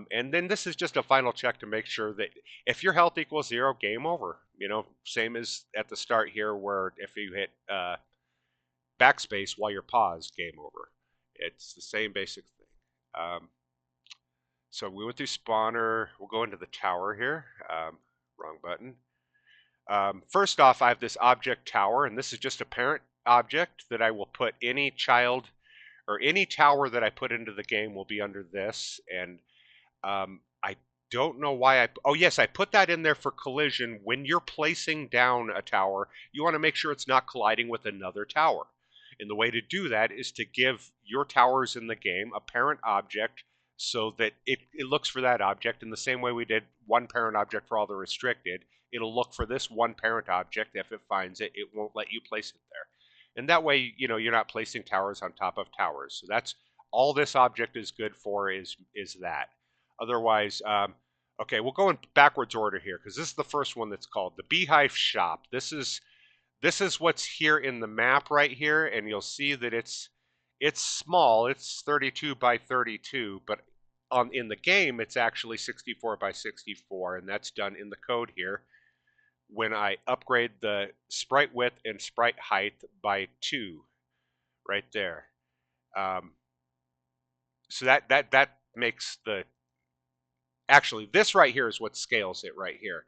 And then this is just a final check to make sure that if your health equals 0, game over. You know, same as at the start here, where if you hit backspace while you're paused, game over. It's the same basic thing. So we went through spawner. We'll go into the tower here. Wrong button. First off, I have this object tower, and this is just a parent object that I will put any child or any tower that I put into the game will be under this. And I don't know why oh yes, I put that in there for collision. When you're placing down a tower, you want to make sure it's not colliding with another tower. And the way to do that is to give your towers in the game a parent object so that it looks for that object in the same way we did one parent object for all the restricted. It'll look for this one parent object. If it finds it, it won't let you place it there. And that way, you know, you're not placing towers on top of towers. So that's all this object is good for is that. Otherwise, okay, we'll go in backwards order here because this is the first one that's called the Beehive Shop. This is what's here in the map right here, and you'll see that it's small. It's 32 by 32, but in the game it's actually 64 by 64, and that's done in the code here when I upgrade the sprite width and sprite height by 2 right there. So that makes actually this right here is what scales it right here.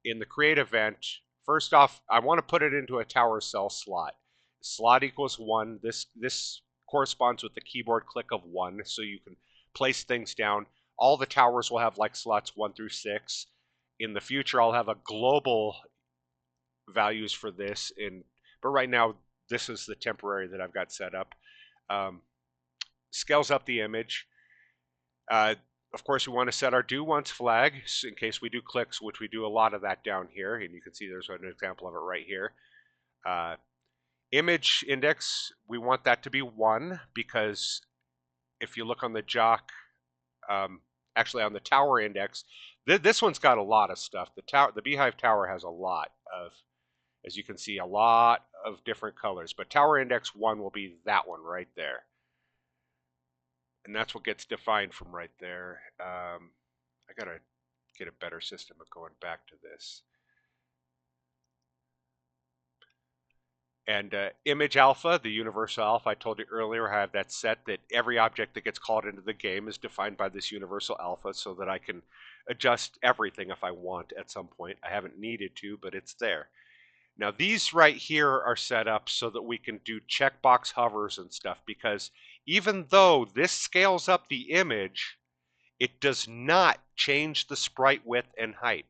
In the create event, first off, I want to put it into a tower cell slot. Slot equals 1. This corresponds with the keyboard click of 1, so you can place things down. All the towers will have like slots 1 through 6. In the future, I'll have a global values for this, but right now, this is the temporary that I've got set up. Scales up the image. Of course, we want to set our do once flag in case we do clicks, which we do a lot of that down here. And you can see there's an example of it right here. Image index, we want that to be 1 because if you look on the jock, actually on the tower index, this one's got a lot of stuff. The Beehive Tower has a lot of, as you can see, a lot of different colors. But tower index 1 will be that one right there. And that's what gets defined from right there. I got to get a better system of going back to this. And image alpha, the universal alpha, I told you earlier, I have that set that every object that gets called into the game is defined by this universal alpha so that I can adjust everything if I want at some point. I haven't needed to, but it's there. Now these right here are set up so that we can do checkbox hovers and stuff, because even though this scales up the image, it does not change the sprite width and height.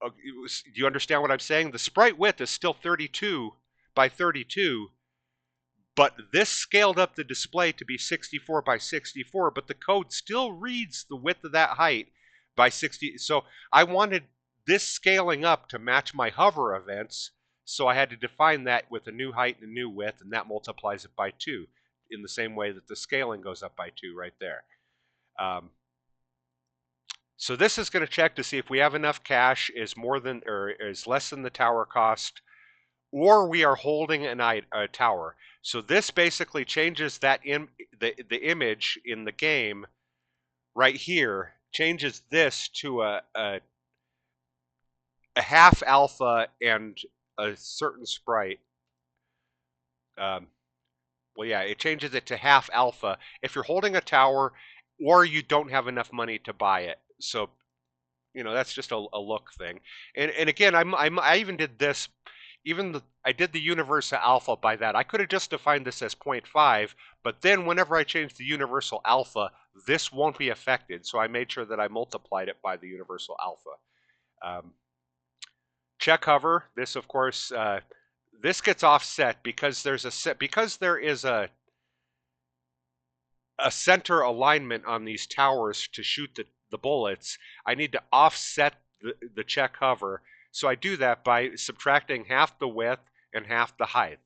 Do you understand what I'm saying? The sprite width is still 32 by 32, but this scaled up the display to be 64 by 64, but the code still reads the width of that height by 60. So I wanted this scaling up to match my hover events, so I had to define that with a new height and a new width, and that multiplies it by 2 in the same way that the scaling goes up by 2 right there. So this is going to check to see if we have enough cash is more than or is less than the tower cost, or we are holding a tower. So this basically changes that the image in the game right here changes this to a half alpha and a certain sprite. Well, yeah, it changes it to half alpha if you're holding a tower or you don't have enough money to buy it. So, that's just a look thing. And again, I even did this, I did the universal alpha by that. I could have just defined this as 0.5, but then whenever I change the universal alpha, this won't be affected. So I made sure that I multiplied it by the universal alpha. Check hover. This, of course, this gets offset because there is a center alignment on these towers to shoot the bullets. I need to offset the check hover. So I do that by subtracting half the width and half the height.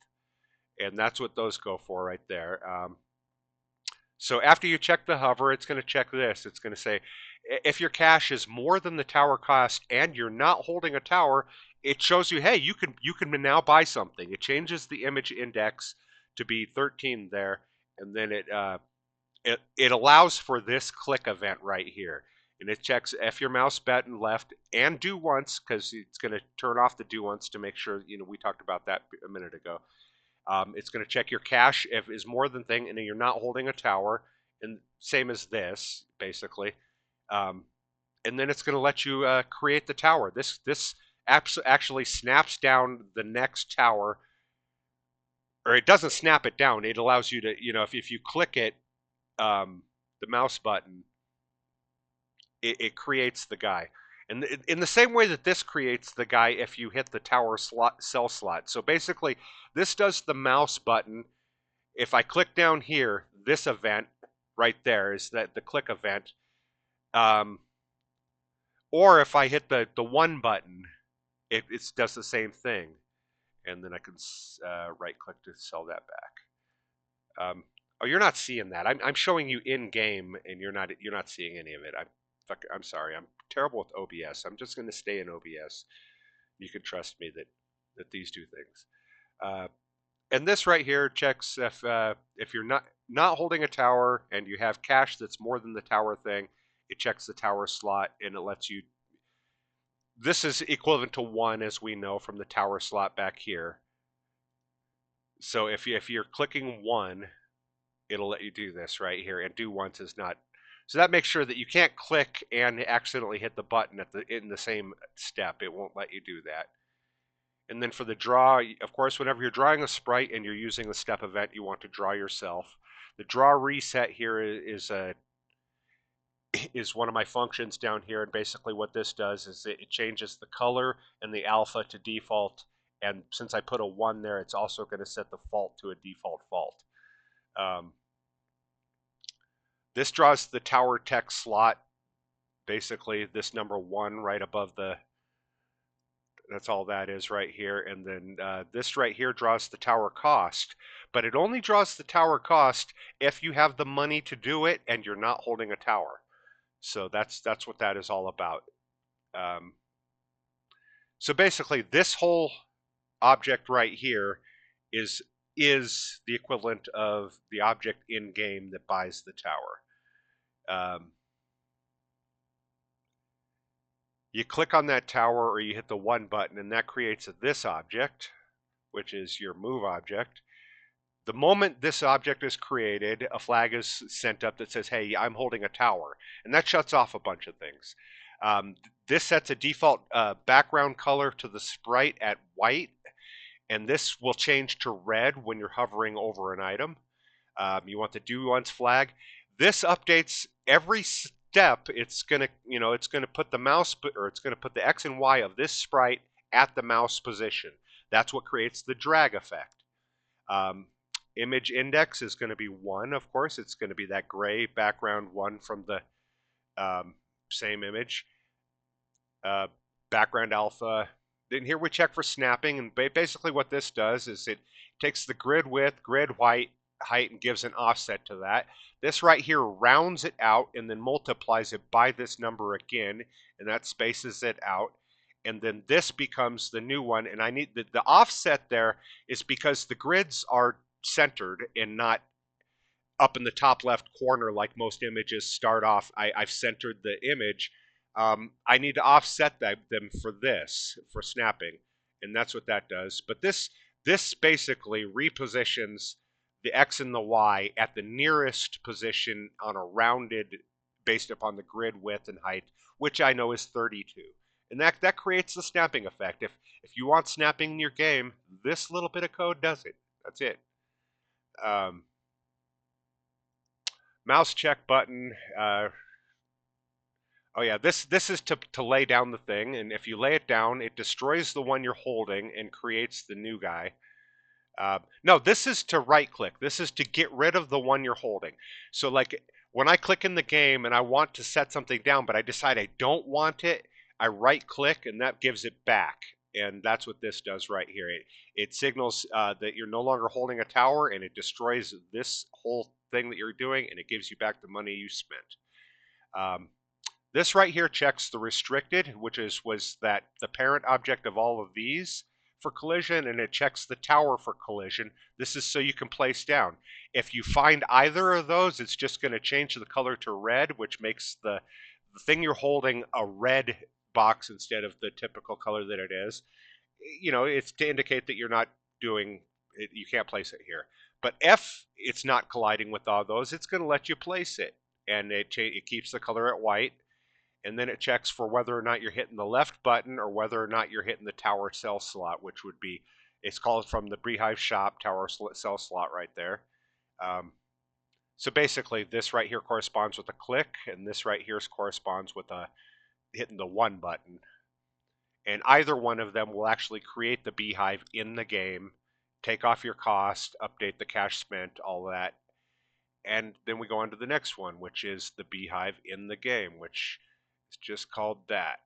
And that's what those go for right there. So after you check the hover, it's going to check this. It's going to say, if your cash is more than the tower cost and you're not holding a tower, it shows you, hey, you can now buy something. It changes the image index to be 13 there, and then it allows for this click event right here. And it checks if your mouse button left and do once, because it's going to turn off the do once to make sure, we talked about that a minute ago. It's going to check your cache if is more than thing, and you're not holding a tower, and same as this, basically. And then it's going to let you create the tower. This actually snaps down the next tower, or it doesn't snap it down. It allows you to, if you click it, the mouse button, it creates the guy. And in the same way that this creates the guy if you hit the tower cell slot. So basically, this does the mouse button. If I click down here, this event right there is the click event. Or if I hit the one button, it does the same thing. And then I can right click to sell that back. Oh, you're not seeing that. I'm showing you in game, and you're not seeing any of it. I'm sorry. I'm terrible with OBS. I'm just going to stay in OBS. You can trust me that these do things. And this right here checks if you're not holding a tower and you have cash that's more than the tower thing. It checks the tower slot, and it lets you. This is equivalent to 1, as we know from the tower slot back here. So if you're clicking 1, it'll let you do this right here, and do once is not. So that makes sure that you can't click and accidentally hit the button in the same step. It won't let you do that. And then for the draw, of course, whenever you're drawing a sprite and you're using the step event, you want to draw yourself. The draw reset here is one of my functions down here, and basically what this does is it changes the color and the alpha to default. And since I put a 1 there, it's also going to set the fault to a default fault. This draws the tower text slot, basically this number 1 right above that's all that is right here. And then this right here draws the tower cost, but it only draws the tower cost if you have the money to do it and you're not holding a tower. So that's what that is all about. So basically this whole object right here is the equivalent of the object in game that buys the tower. You click on that tower or you hit the 1 button, and that creates this object, which is your move object. The moment this object is created, a flag is sent up that says, hey, I'm holding a tower, and that shuts off a bunch of things. This sets a default background color to the sprite at white, and this will change to red when you're hovering over an item. You want the do once flag. This updates every step. It's gonna put the mouse, or it's gonna put the X and Y of this sprite at the mouse position. That's what creates the drag effect. Image index is going to be 1, of course. It's going to be that gray background 1 from the same image. Background alpha. Then here we check for snapping, and basically what this does is it takes the grid width, grid height, and gives an offset to that. This right here rounds it out and then multiplies it by this number again, and that spaces it out. And then this becomes the new one, and I need the offset there is because the grids are centered and not up in the top left corner, like most images start off, I've centered the image. I need to offset them for this, for snapping, and that's what that does. But this basically repositions the X and the Y at the nearest position on a rounded, based upon the grid width and height, which I know is 32. And that creates the snapping effect. If you want snapping in your game, this little bit of code does it. That's it. Um, Mouse check button. Oh yeah, this is to lay down the thing, and if you lay it down, it destroys the one you're holding and creates the new guy. No, this is to right click. This is to get rid of the one you're holding. So like when I click in the game and I want to set something down, but I decide I don't want it, I right click and that gives it back. And that's what this does right here. It signals that you're no longer holding a tower, and it destroys this whole thing that you're doing, and it gives you back the money you spent. Um, this right here checks the restricted, which was that the parent object of all of these for collision, and it checks the tower for collision. This is so you can place down. If you find either of those, it's just going to change the color to red, which makes the thing you're holding a red box instead of the typical color that it is. You know, it's to indicate that you're not doing it, you can't place it here. But if it's not colliding with all those, it's going to let you place it, and it keeps the color at white. And then it checks for whether or not you're hitting the left button or whether or not you're hitting the tower cell slot, which would be, it's called from the Beehive shop, tower cell slot right there. So basically this right here corresponds with a click, and this right here corresponds with hitting the 1 button. And either one of them will actually create the Beehive in the game, take off your cost, update the cash spent, all that. And then we go on to the next one, which is the Beehive in the game, which is just called that.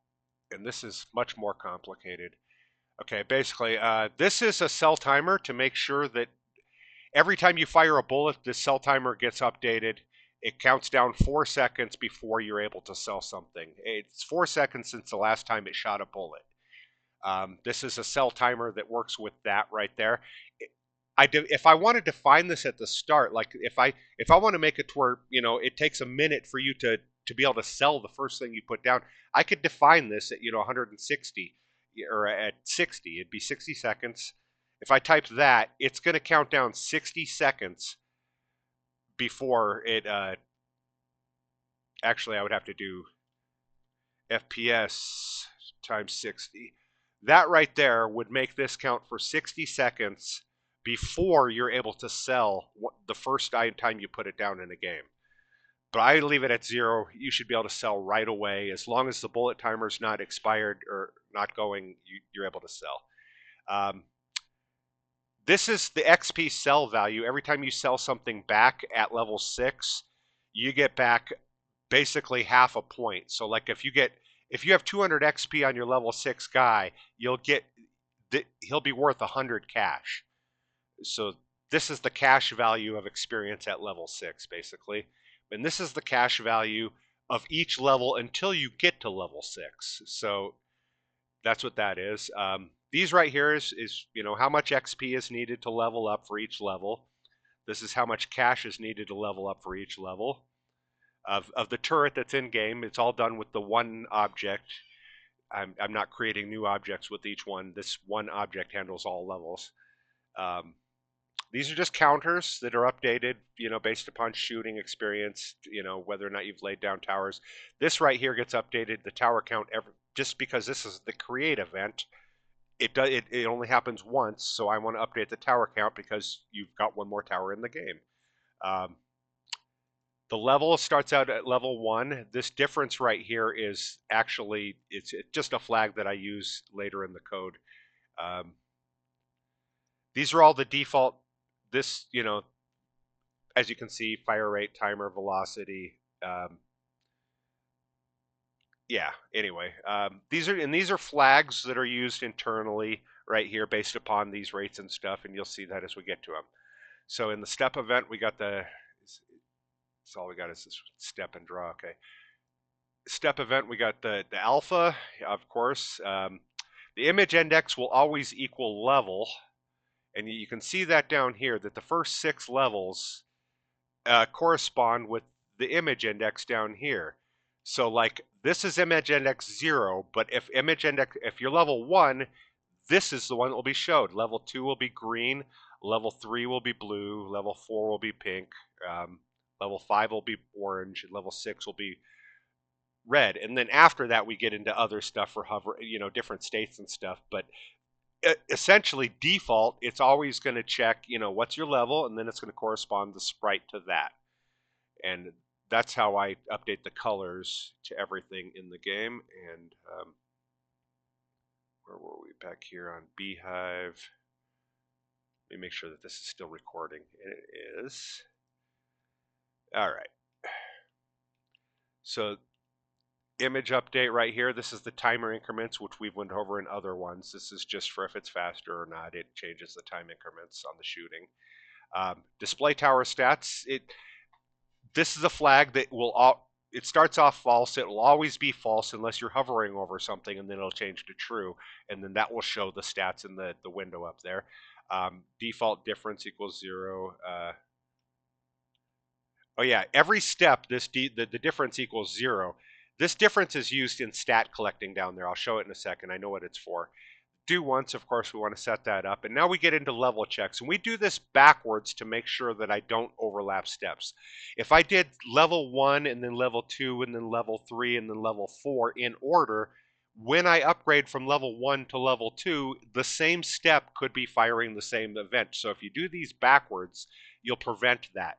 And this is much more complicated. Okay, basically, this is a cell timer to make sure that every time you fire a bullet, the cell timer gets updated. It counts down 4 seconds before you're able to sell something. It's 4 seconds since the last time it shot a bullet. This is a cell timer that works with that right there. If I wanted to find this at the start, like if I want to make it to where, you know, it takes a minute for you to be able to sell the first thing you put down, I could define this at, you know, 160 or at 60. It'd be 60 seconds. If I typed that, it's going to count down 60 seconds before it. Actually, I would have to do FPS times 60. That right there would make this count for 60 seconds before you're able to sell the first time you put it down in a game. But I leave it at 0. You should be able to sell right away. As long as the bullet timer's not expired or not going, you're able to sell. This is the XP sell value. Every time you sell something back at level 6, you get back basically half a point. So like if you have 200 XP on your level 6 guy, he'll be worth 100 cash. So this is the cash value of experience at level 6, basically. And this is the cash value of each level until you get to level 6. So that's what that is. These right here is, you know, how much XP is needed to level up for each level. This is how much cash is needed to level up for each level. Of the turret that's in game, it's all done with the one object. I'm not creating new objects with each one. This one object handles all levels. These are just counters that are updated, you know, based upon shooting experience, you know, whether or not you've laid down towers. This right here gets updated, the tower count, just because this is the create event. It only happens once, so I want to update the tower count because you've got one more tower in the game. The level starts out at level 1. This difference right here is actually, it's just a flag that I use later in the code. These are all the default, this, you know, as you can see, fire rate, timer, velocity. Yeah, anyway, these are flags that are used internally right here based upon these rates and stuff, and you'll see that as we get to them. So in the step event, we got it's all we got is this step and draw. Okay. Step event, we got the alpha, of course. The image index will always equal level, and you can see that down here that the first 6 levels correspond with the image index down here. So like this is image index 0, but if you're level 1, this is the one that will be showed. Level 2 will be green, level 3 will be blue, level 4 will be pink, um, level 5 will be orange, and level 6 will be red. And then after that we get into other stuff for hover, different states and stuff, but essentially default it's always going to check, what's your level, and then it's going to correspond the sprite to that. And that's how I update the colors to everything in the game. And where were we? Back here on Beehive. Let me make sure that this is still recording. It is. All right. So image update right here. This is the timer increments, which we've went over in other ones. This is just for if it's faster or not. It changes the time increments on the shooting. Display tower stats. This is a flag that it starts off false. It will always be false unless you're hovering over something, and then it'll change to true, and then that will show the stats in the window up there. Default difference equals 0. Oh yeah, every step the difference equals 0. This difference is used in stat collecting down there. I'll show it in a second. I know what it's for. Do once, of course, we want to set that up. And now we get into level checks. And we do this backwards to make sure that I don't overlap steps. If I did level 1 and then level 2 and then level 3 and then level 4 in order, when I upgrade from level 1 to level 2, the same step could be firing the same event. So if you do these backwards, you'll prevent that.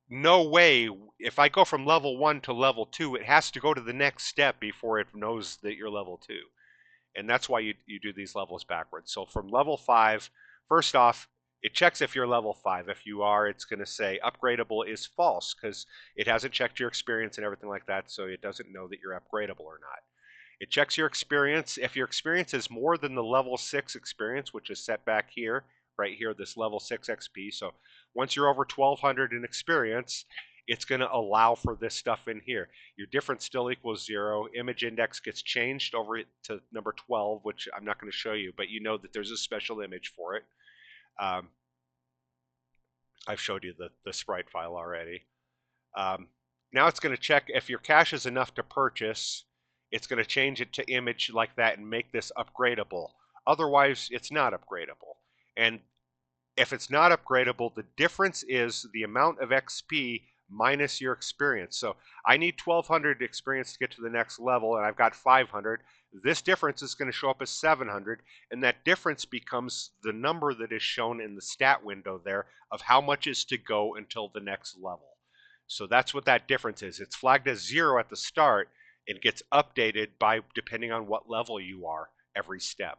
No way, if I go from level 1 to level 2, it has to go to the next step before it knows that you're level 2. And that's why you do these levels backwards. So from level 5, first off, it checks if you're level 5. If you are, it's going to say upgradable is false because it hasn't checked your experience and everything like that, so it doesn't know that you're upgradable or not. It checks your experience. If your experience is more than the level 6 experience, which is set back here, right here, this level 6 XP. So once you're over 1200 in experience, it's going to allow for this stuff in here. Your difference still equals 0. Image index gets changed over to number 12, which I'm not going to show you, but you know that there's a special image for it. I've showed you the sprite file already. Now it's going to check if your cash is enough to purchase. It's going to change it to image like that and make this upgradable. Otherwise, it's not upgradable. And if it's not upgradable, the difference is the amount of XP minus your experience. So I need 1200 experience to get to the next level, and I've got 500. This difference is going to show up as 700, and that difference becomes the number that is shown in the stat window there of how much is to go until the next level. So that's what that difference is. It's flagged as 0 at the start and gets updated by depending on what level you are every step.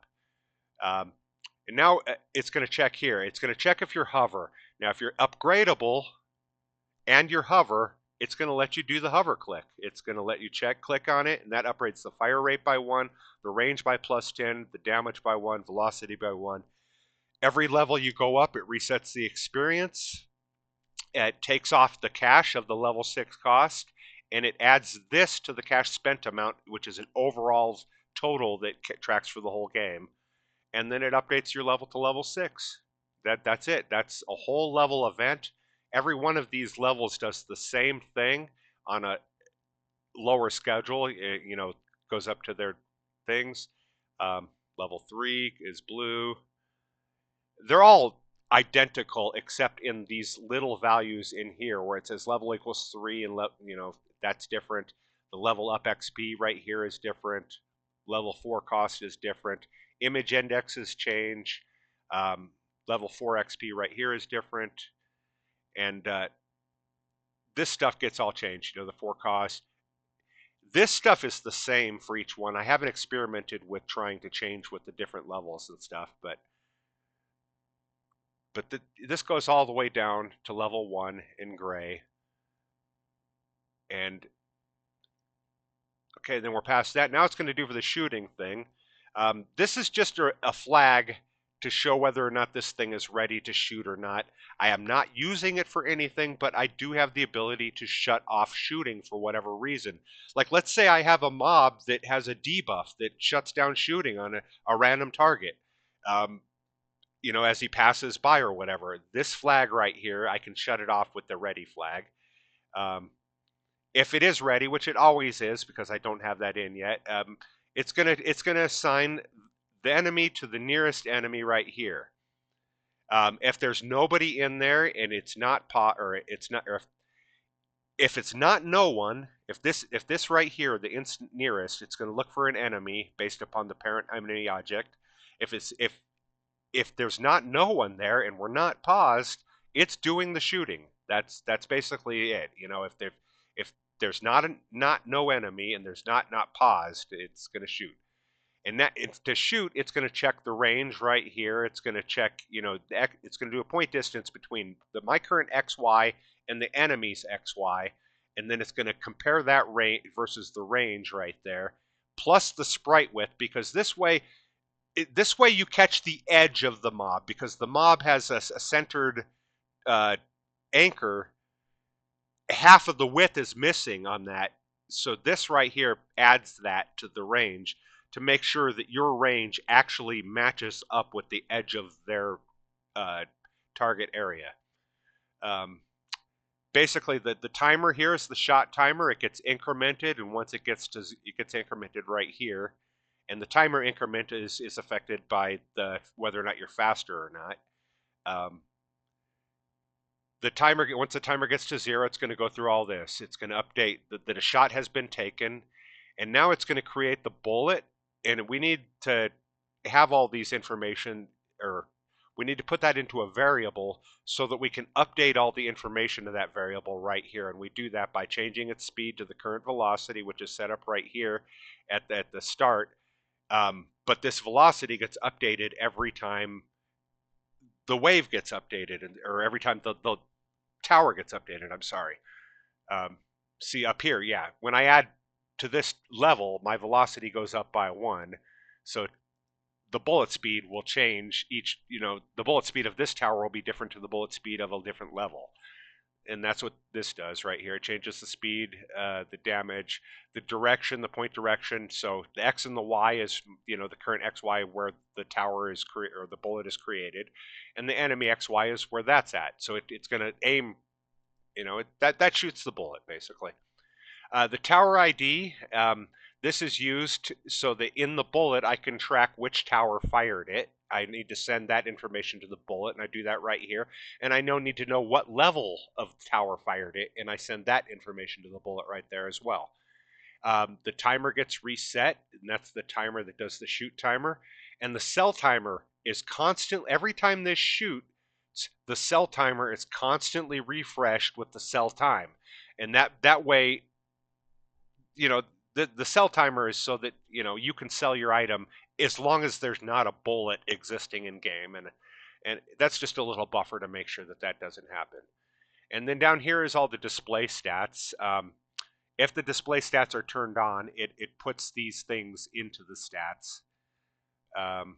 And now it's going to check here. It's going to check if you're hover. Now, if you're upgradable and you're hover, it's going to let you do the hover click. It's going to let you click on it, and that upgrades the fire rate by 1, the range by +10, the damage by 1, velocity by 1. Every level you go up, it resets the experience. It takes off the cash of the level 6 cost, and it adds this to the cash spent amount, which is an overall total that tracks for the whole game. And then it updates your level to level 6. That's it. That's a whole level event. Every one of these levels does the same thing on a lower schedule. It, goes up to their things. Level 3 is blue. They're all identical except in these little values in here where it says level equals 3 and that's different. The level up XP right here is different. Level 4 cost is different. Image indexes change. Level 4 XP right here is different. And this stuff gets all changed, the 4 cost. This stuff is the same for each one. I haven't experimented with trying to change with the different levels and stuff, but this goes all the way down to level 1 in gray. And okay, then we're past that. Now it's going to do for the shooting thing. This is just a flag to show whether or not this thing is ready to shoot or not. I am not using it for anything, but I do have the ability to shut off shooting for whatever reason. Like, let's say I have a mob that has a debuff that shuts down shooting on a random target. as he passes by or whatever. This flag right here, I can shut it off with the ready flag. Um, if it is ready, which it always is because I don't have that in yet, it's gonna assign the enemy to the nearest enemy right here. If there's nobody in there and it's not or it's not, or if it's not no one, if this right here, the instant nearest, it's going to look for an enemy based upon the parent enemy object. If there's not no one there and we're not paused, it's doing the shooting. That's basically it. If there's not no enemy and there's not paused, it's going to shoot. And that it's to shoot, it's going to check the range right here. It's going to check, it's going to do a point distance between my current XY and the enemy's XY, and then it's going to compare that range versus the range right there, plus the sprite width, because this way you catch the edge of the mob, because the mob has a centered uh, anchor. Half of the width is missing on that, so this right here adds that to the range to make sure that your range actually matches up with the edge of their uh, target area. Um, Basically, the timer here is the shot timer. It gets incremented, and once it gets incremented right here, and the timer increment is affected by the whether or not you're faster or not. Um, once the timer gets to 0, it's going to go through all this. It's going to update that a shot has been taken, and now it's going to create the bullet. And we need to have all these information, or we need to put that into a variable so that we can update all the information of that variable right here. And we do that by changing its speed to the current velocity, which is set up right here at the start. But this velocity gets updated every time the wave gets updated, or every time the tower gets updated. I'm sorry. See up here, yeah. When I add to this level, my velocity goes up by 1. So the bullet speed will change the bullet speed of this tower will be different to the bullet speed of a different level. And that's what this does right here. It changes the speed, the damage, the direction, the point direction. So the X and the Y is, the current XY where the tower is or the bullet is created, and the enemy XY is where that's at. So it's going to aim, that shoots the bullet basically. The tower ID, this is used so that in the bullet I can track which tower fired it. I need to send that information to the bullet, and I do that right here. And I need to know what level of tower fired it, and I send that information to the bullet right there as well. The timer gets reset, and that's the timer that does the shoot timer. And the cell timer is constant. Every time this shoots, the cell timer is constantly refreshed with the cell time. And that way, the cell timer is so that you can sell your item as long as there's not a bullet existing in game, and that's just a little buffer to make sure that doesn't happen. And then down here is all the display stats. If the display stats are turned on, it puts these things into the stats. The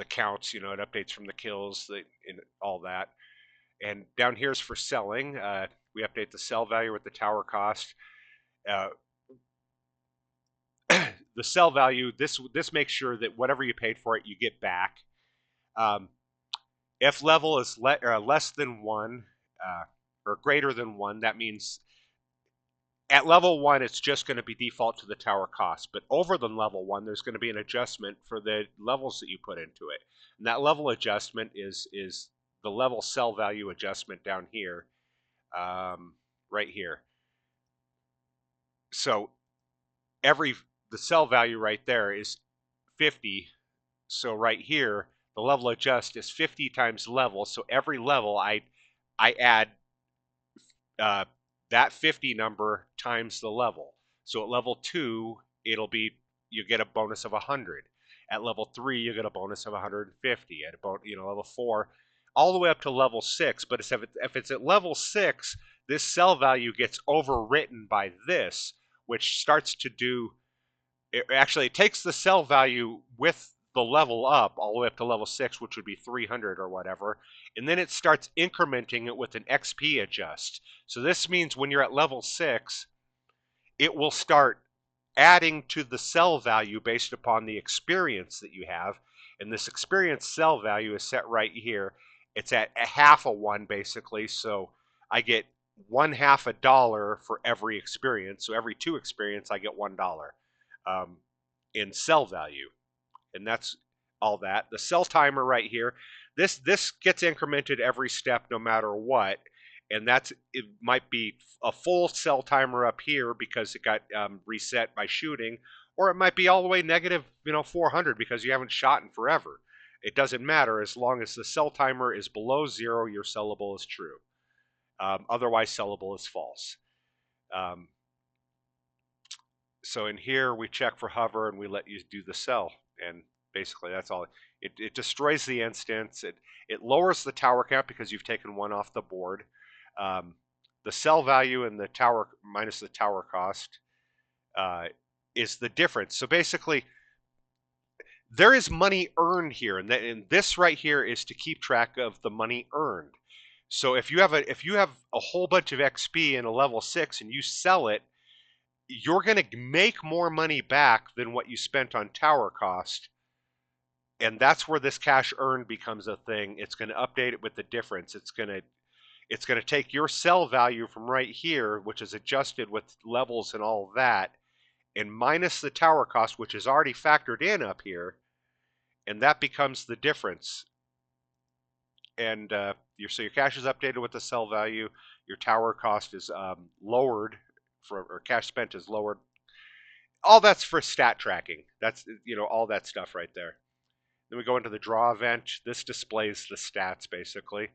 counts, it updates from the kills, all that. And down here is for selling. We update the sell value with the tower cost. The sell value, this makes sure that whatever you paid for it, you get back. If level is less than 1 or greater than 1, that means at level 1 it's just going to be default to the tower cost. But over the level 1, there's going to be an adjustment for the levels that you put into it. And that level adjustment is the level sell value adjustment down here, right here. So the sell value right there is 50. So right here, the level adjust is 50 times level. So every level I add that 50 number times the level. So at level 2, you get a bonus of 100. At level 3, you get a bonus of 150. At level 4, all the way up to level 6. But if it's at level 6, this sell value gets overwritten by this, which starts to do. It takes the sell value with the level up all the way up to level 6, which would be 300 or whatever, and then it starts incrementing it with an XP adjust. So this means when you're at level 6, it will start adding to the sell value based upon the experience that you have, And this experience cell value is set right here. It's at a half a one basically, so I get one half a dollar for every experience. So every two experience, I get $1 um, in cell value, and that's all that. The cell timer right here, this gets incremented every step, no matter what, and it might be a full cell timer up here because it got reset by shooting, or it might be all the way negative, 400 because you haven't shot in forever. It doesn't matter as long as the cell timer is below zero. Your sellable is true. Otherwise, sellable is false. Um, so in here, we check for hover and we let you do the cell. And basically, that's all. It destroys the instance. It lowers the tower count because you've taken one off the board. Um, the cell value and the tower minus the tower cost uh, is the difference. So basically, there is money earned here, and this right here is to keep track of the money earned. So if you have a whole bunch of XP in a level 6 and you sell it, you're going to make more money back than what you spent on tower cost. And that's where this cash earned becomes a thing. It's going to update it with the difference. It's going to take your sell value from right here, which is adjusted with levels and all of that, and minus the tower cost, which is already factored in up here, and that becomes the difference. And so your cash is updated with the sell value. Your tower cost is lowered, or cash spent is lowered. All that's for stat tracking. That's all that stuff right there. Then we go into the draw event. This displays the stats basically.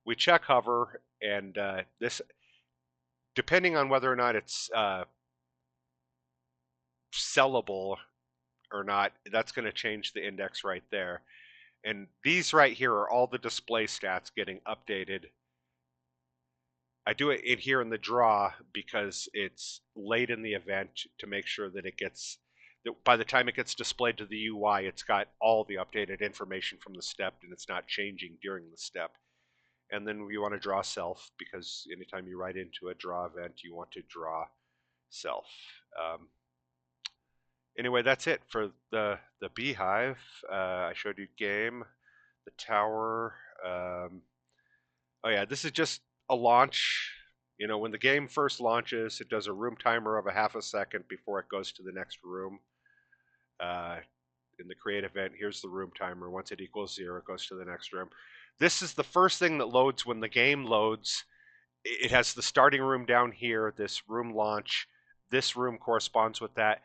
We check hover, and this, depending on whether or not it's sellable or not, that's going to change the index right there. And these right here are all the display stats getting updated. I do it in here in the draw because it's late in the event to make sure that that by the time it gets displayed to the UI, it's got all the updated information from the step and it's not changing during the step. And then you want to draw self because anytime you write into a draw event, you want to draw self. Anyway, that's it for the beehive. I showed you game, the tower. Oh yeah, this is just a launch. When the game first launches, it does a room timer of a half a second before it goes to the next room. Uh, in the create event, here's the room timer. Once it equals 0, it goes to the next room. This is the first thing that loads when the game loads. It has the starting room down here, this room launch. This room corresponds with that.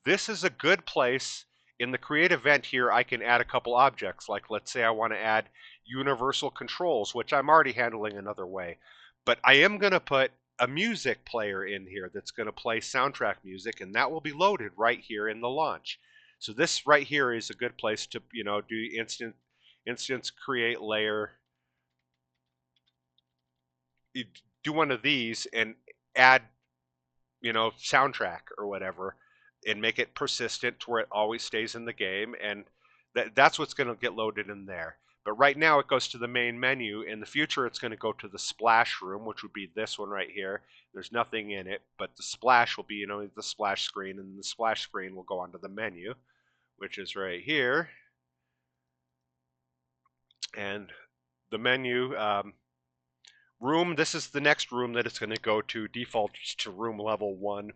This is a good place. In the create event here, I can add a couple objects. Like, let's say I want to add universal controls, which I'm already handling another way. But I am going to put a music player in here that's going to play soundtrack music, and that will be loaded right here in the launch. So this right here is a good place to, do instance create layer. You do one of these and add, soundtrack or whatever, and make it persistent to where it always stays in the game, and that's what's going to get loaded in there. But right now it goes to the main menu. In the future, it's going to go to the splash room, which would be this one right here. There's nothing in it, but the splash will be, the splash screen, and the splash screen will go onto the menu, which is right here. And the menu, room, this is the next room that it's going to go to. Defaults to room level 1.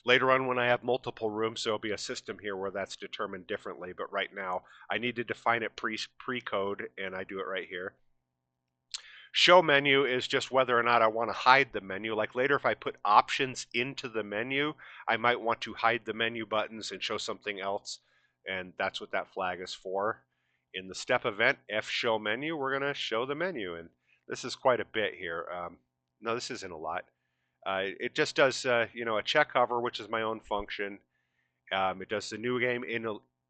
Later on, when I have multiple rooms, there'll be a system here where that's determined differently. But right now, I need to define it pre-code, and I do it right here. Show menu is just whether or not I want to hide the menu. Like later, if I put options into the menu, I might want to hide the menu buttons and show something else, and that's what that flag is for. In the step event, F show menu, we're going to show the menu, and this is quite a bit here. No, this isn't a lot. It just does, a check hover, which is my own function. It does the new game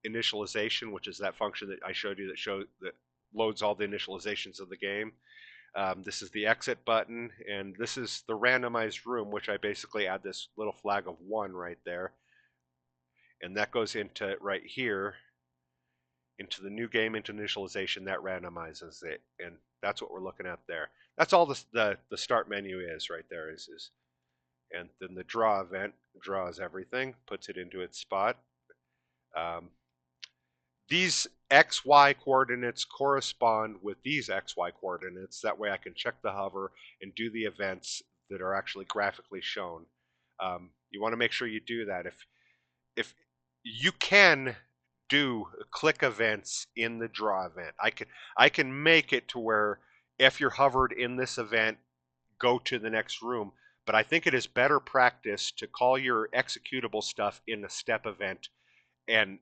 initialization, which is that function that I showed you that loads all the initializations of the game. This is the exit button, and this is the randomized room, which I basically add this little flag of 1 right there. And that goes into right here, into the new game into initialization. That randomizes it, and that's what we're looking at there. That's all the start menu is right there. And then the draw event draws everything, puts it into its spot. these XY coordinates correspond with these XY coordinates. That way I can check the hover and do the events that are actually graphically shown. You want to make sure you do that. If you can do click events in the draw event, I can make it to where if you're hovered in this event, go to the next room. But I think it is better practice to call your executable stuff in the step event and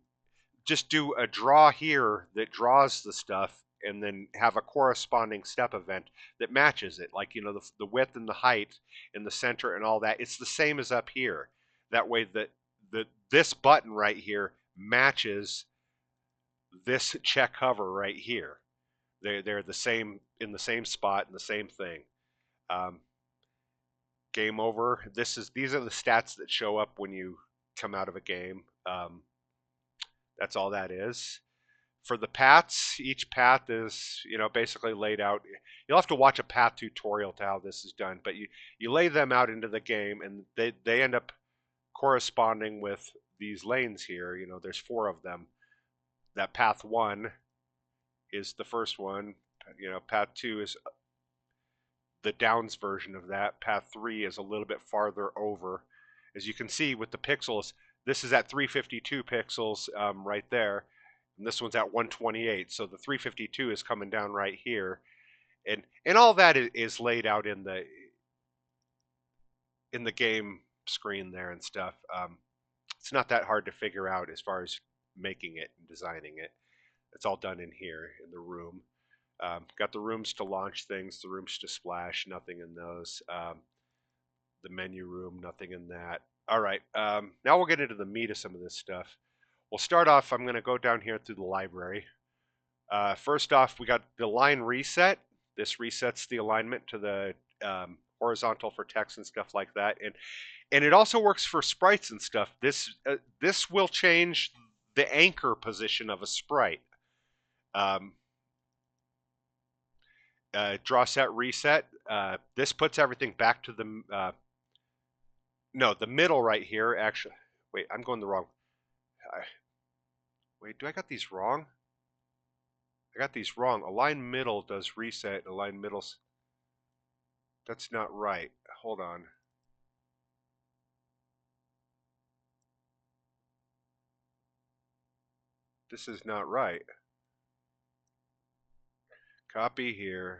just do a draw here that draws the stuff and then have a corresponding step event that matches it, like the width and the height in the center and all that. It's the same as up here. That way the this button right here matches this check hover right here. They're the same, in the same spot and the same thing. um, Game over. These are the stats that show up when you come out of a game. That's all that is. For the paths, each path is, basically laid out. You'll have to watch a path tutorial to how this is done, but you lay them out into the game, and they end up corresponding with these lanes here. There's 4 of them. That path 1 is the first one. Path 2 is the downs version of that. Path 3 is a little bit farther over. As you can see with the pixels, this is at 352 pixels right there, and this one's at 128. So the 352 is coming down right here, and all that is laid out in the game screen there and stuff. It's not that hard to figure out as far as making it and designing it. It's all done in here in the room. Got the rooms to launch things, the rooms to splash, nothing in those. The menu room, nothing in that. All right, now we'll get into the meat of some of this stuff. We'll start off, I'm going to go down here through the library. First off, we got the line reset. This resets the alignment to the horizontal for text and stuff like that. And it also works for sprites and stuff. This will change the anchor position of a sprite. Draw set reset. This puts everything back to the no, the middle right here. Actually, wait, I'm going the wrong. Wait, do I got these wrong? I got these wrong. Align middle does reset. Align middles. That's not right. Hold on. This is not right. Copy here.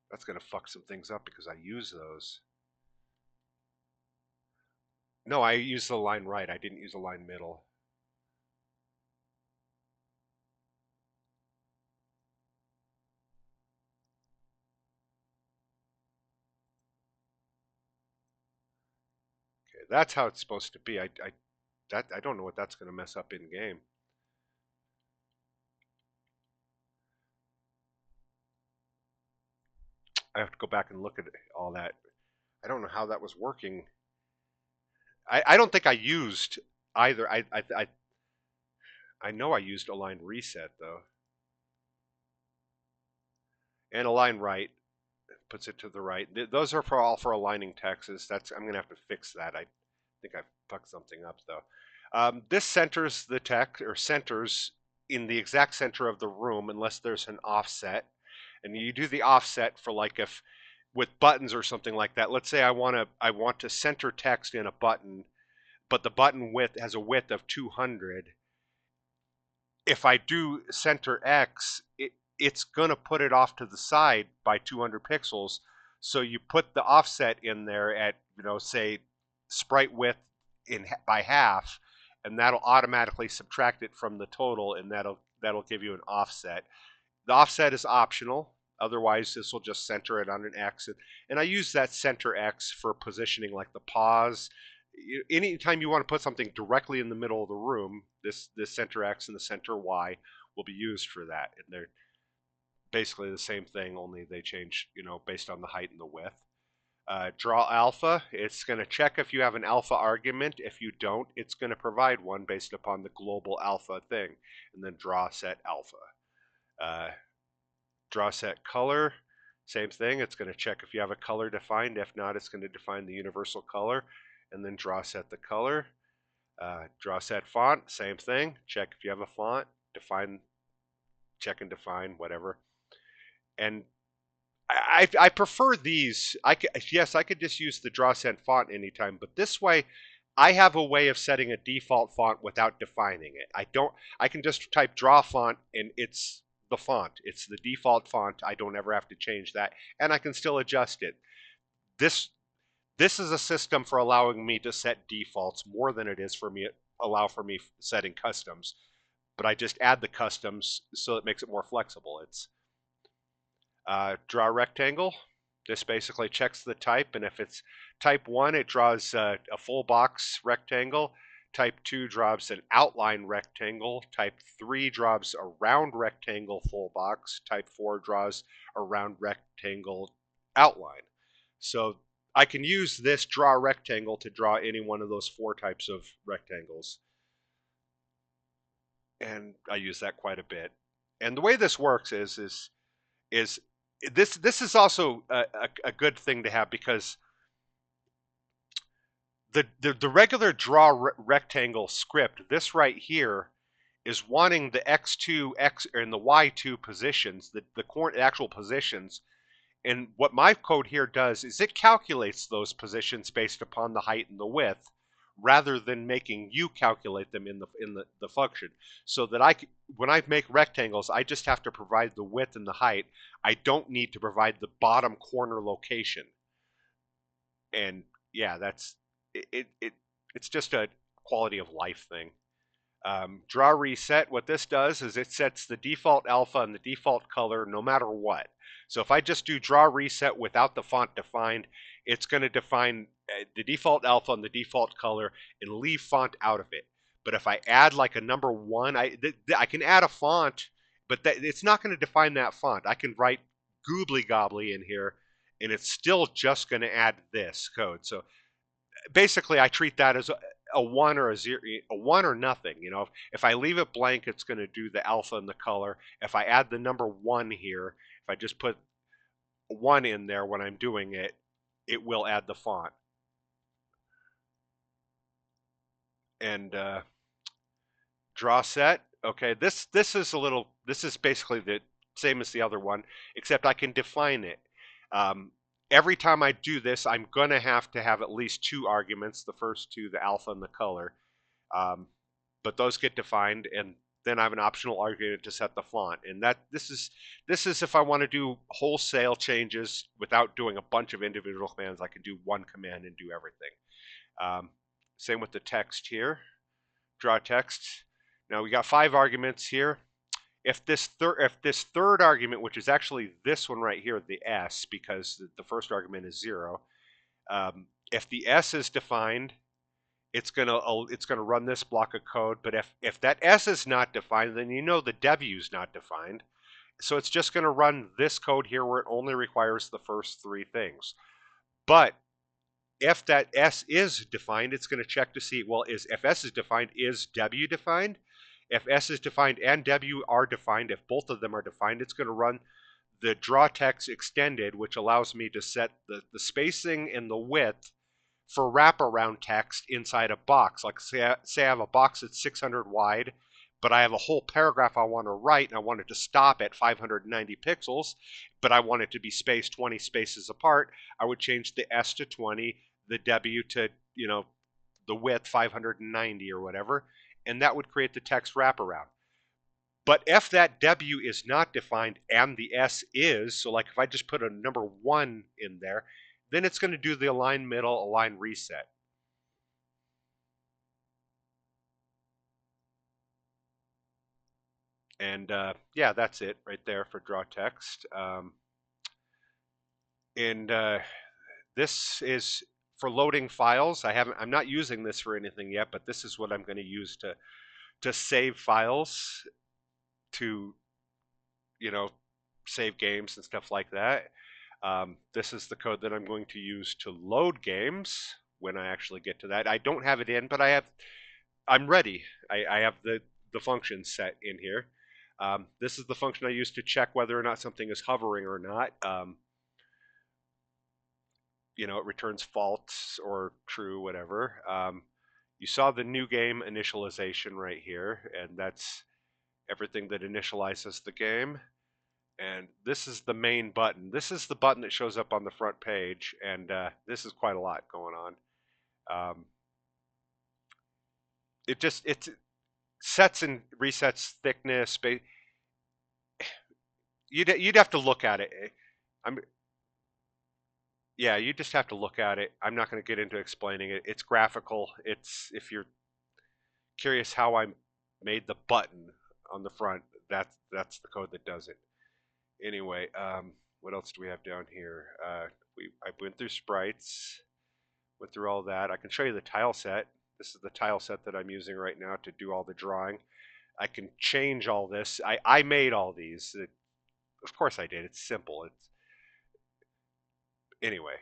That's going to fuck some things up because I use those. No, I used the line right. I didn't use the line middle. Okay, that's how it's supposed to be. I don't know what that's going to mess up in game. I have to go back and look at all that. I don't know how that was working. I don't think I used either. I know I used align reset though, and align right puts it to the right. Those are all for aligning texts. I'm gonna have to fix that. I think I fucked something up though. This centers the text, or centers in the exact center of the room unless there's an offset, and you do the offset for, like, if with buttons or something like that. Let's say I want to center text in a button, but the button width has a width of 200. If I do center X, it's going to put it off to the side by 200 pixels. So you put the offset in there at, say, sprite width by half, and that'll automatically subtract it from the total, and that'll give you an offset. The offset is optional. Otherwise, this will just center it on an X. And I use that center X for positioning, like the pause. Anytime you want to put something directly in the middle of the room, this center X and the center Y will be used for that. And they're basically the same thing, only they change, based on the height and the width. Draw alpha, it's going to check if you have an alpha argument. If you don't, it's going to provide one based upon the global alpha thing. And then draw set alpha. Draw set color, same thing. It's going to check if you have a color defined. If not, it's going to define the universal color. And then draw set the color. Draw set font, same thing. Check if you have a font. define, check and define, whatever. And I prefer these. Yes, I could just use the draw sent font anytime, but this way I have a way of setting a default font without defining it. I can just type draw font and it's the font. It's the default font. I don't ever have to change that, and I can still adjust it. This this is a system for allowing me to set defaults more than it is for me allow for me setting customs. But I just add the customs so it makes it more flexible. It's draw rectangle. This basically checks the type, and if it's type 1, it draws a full box rectangle. Type 2 draws an outline rectangle. Type 3 draws a round rectangle full box. Type 4 draws a round rectangle outline. So I can use this draw rectangle to draw any one of those 4 types of rectangles. And I use that quite a bit. And the way this works is this is also a good thing to have, because the regular draw rectangle script, this right here, is wanting the x2 x and the y2 positions, the actual positions. And what my code here does is it calculates those positions based upon the height and the width, rather than making you calculate them in the function. So that when I make rectangles, I just have to provide the width and the height. I don't need to provide the bottom corner location. And yeah, that's it's just a quality of life thing. Draw reset, what this does is it sets the default alpha and the default color no matter what. So if I just do draw reset without the font defined, it's going to define the default alpha and the default color and leave font out of it. But if I add like a number 1, I can add a font, but it's not going to define that font. I can write goobly gobbly in here, and it's still just going to add this code. So basically I treat that as a 1 or a 0, a 1 or nothing. You know, if I leave it blank, it's going to do the alpha and the color. If I add the number 1 here, if I just put 1 in there when I'm doing it, it will add the font. And draw set. Okay, this is basically the same as the other one, except I can define it. Um, every time I do this, I'm gonna have to have at least 2 arguments. The first 2, the alpha and the color, but those get defined, and then I have an optional argument to set the font. And this is if I want to do wholesale changes without doing a bunch of individual commands. I can do one command and do everything. Um, Same with the text here. Draw text. Now we got 5 arguments here. If this third argument, which is actually this one right here, the s, because the first argument is 0, if the s is defined, it's gonna run this block of code. But if that s is not defined, then you know the w is not defined. So it's just gonna run this code here where it only requires the first 3 things. But if that s is defined, it's going to check to see, well, if s is defined, is w defined? If s is defined and w are defined, if both of them are defined, it's going to run the draw text extended, which allows me to set the spacing and the width for wraparound text inside a box. Like say I have a box that's 600 wide, but I have a whole paragraph I want to write, and I want it to stop at 590 pixels, but I want it to be spaced 20 spaces apart. I would change the S to 20, the W to, the width 590 or whatever, and that would create the text wraparound. But if that W is not defined and the S is, so like if I just put a number 1 in there, then it's going to do the align middle, align reset. And yeah, that's it right there for draw text. And this is for loading files. I'm not using this for anything yet, but this is what I'm going to use to save files, to save games and stuff like that. This is the code that I'm going to use to load games when I actually get to that. I don't have it in, but I'm ready. I have the function set in here. This is the function I use to check whether or not something is hovering or not. It returns false or true, whatever. You saw the new game initialization right here, and that's everything that initializes the game. And this is the main button. This is the button that shows up on the front page, and this is quite a lot going on. Um, it sets and resets thickness. You'd have to look at it. I'm Yeah, you just have to look at it. I'm not going to get into explaining it. It's graphical. It's if you're curious how I made the button on the front, that's the code that does it. Anyway, what else do we have down here? I went through sprites, went through all that. I can show you the tile set. This is the tile set that I'm using right now to do all the drawing. I can change all this. I made all these. Of course I did. It's simple. It's anyway.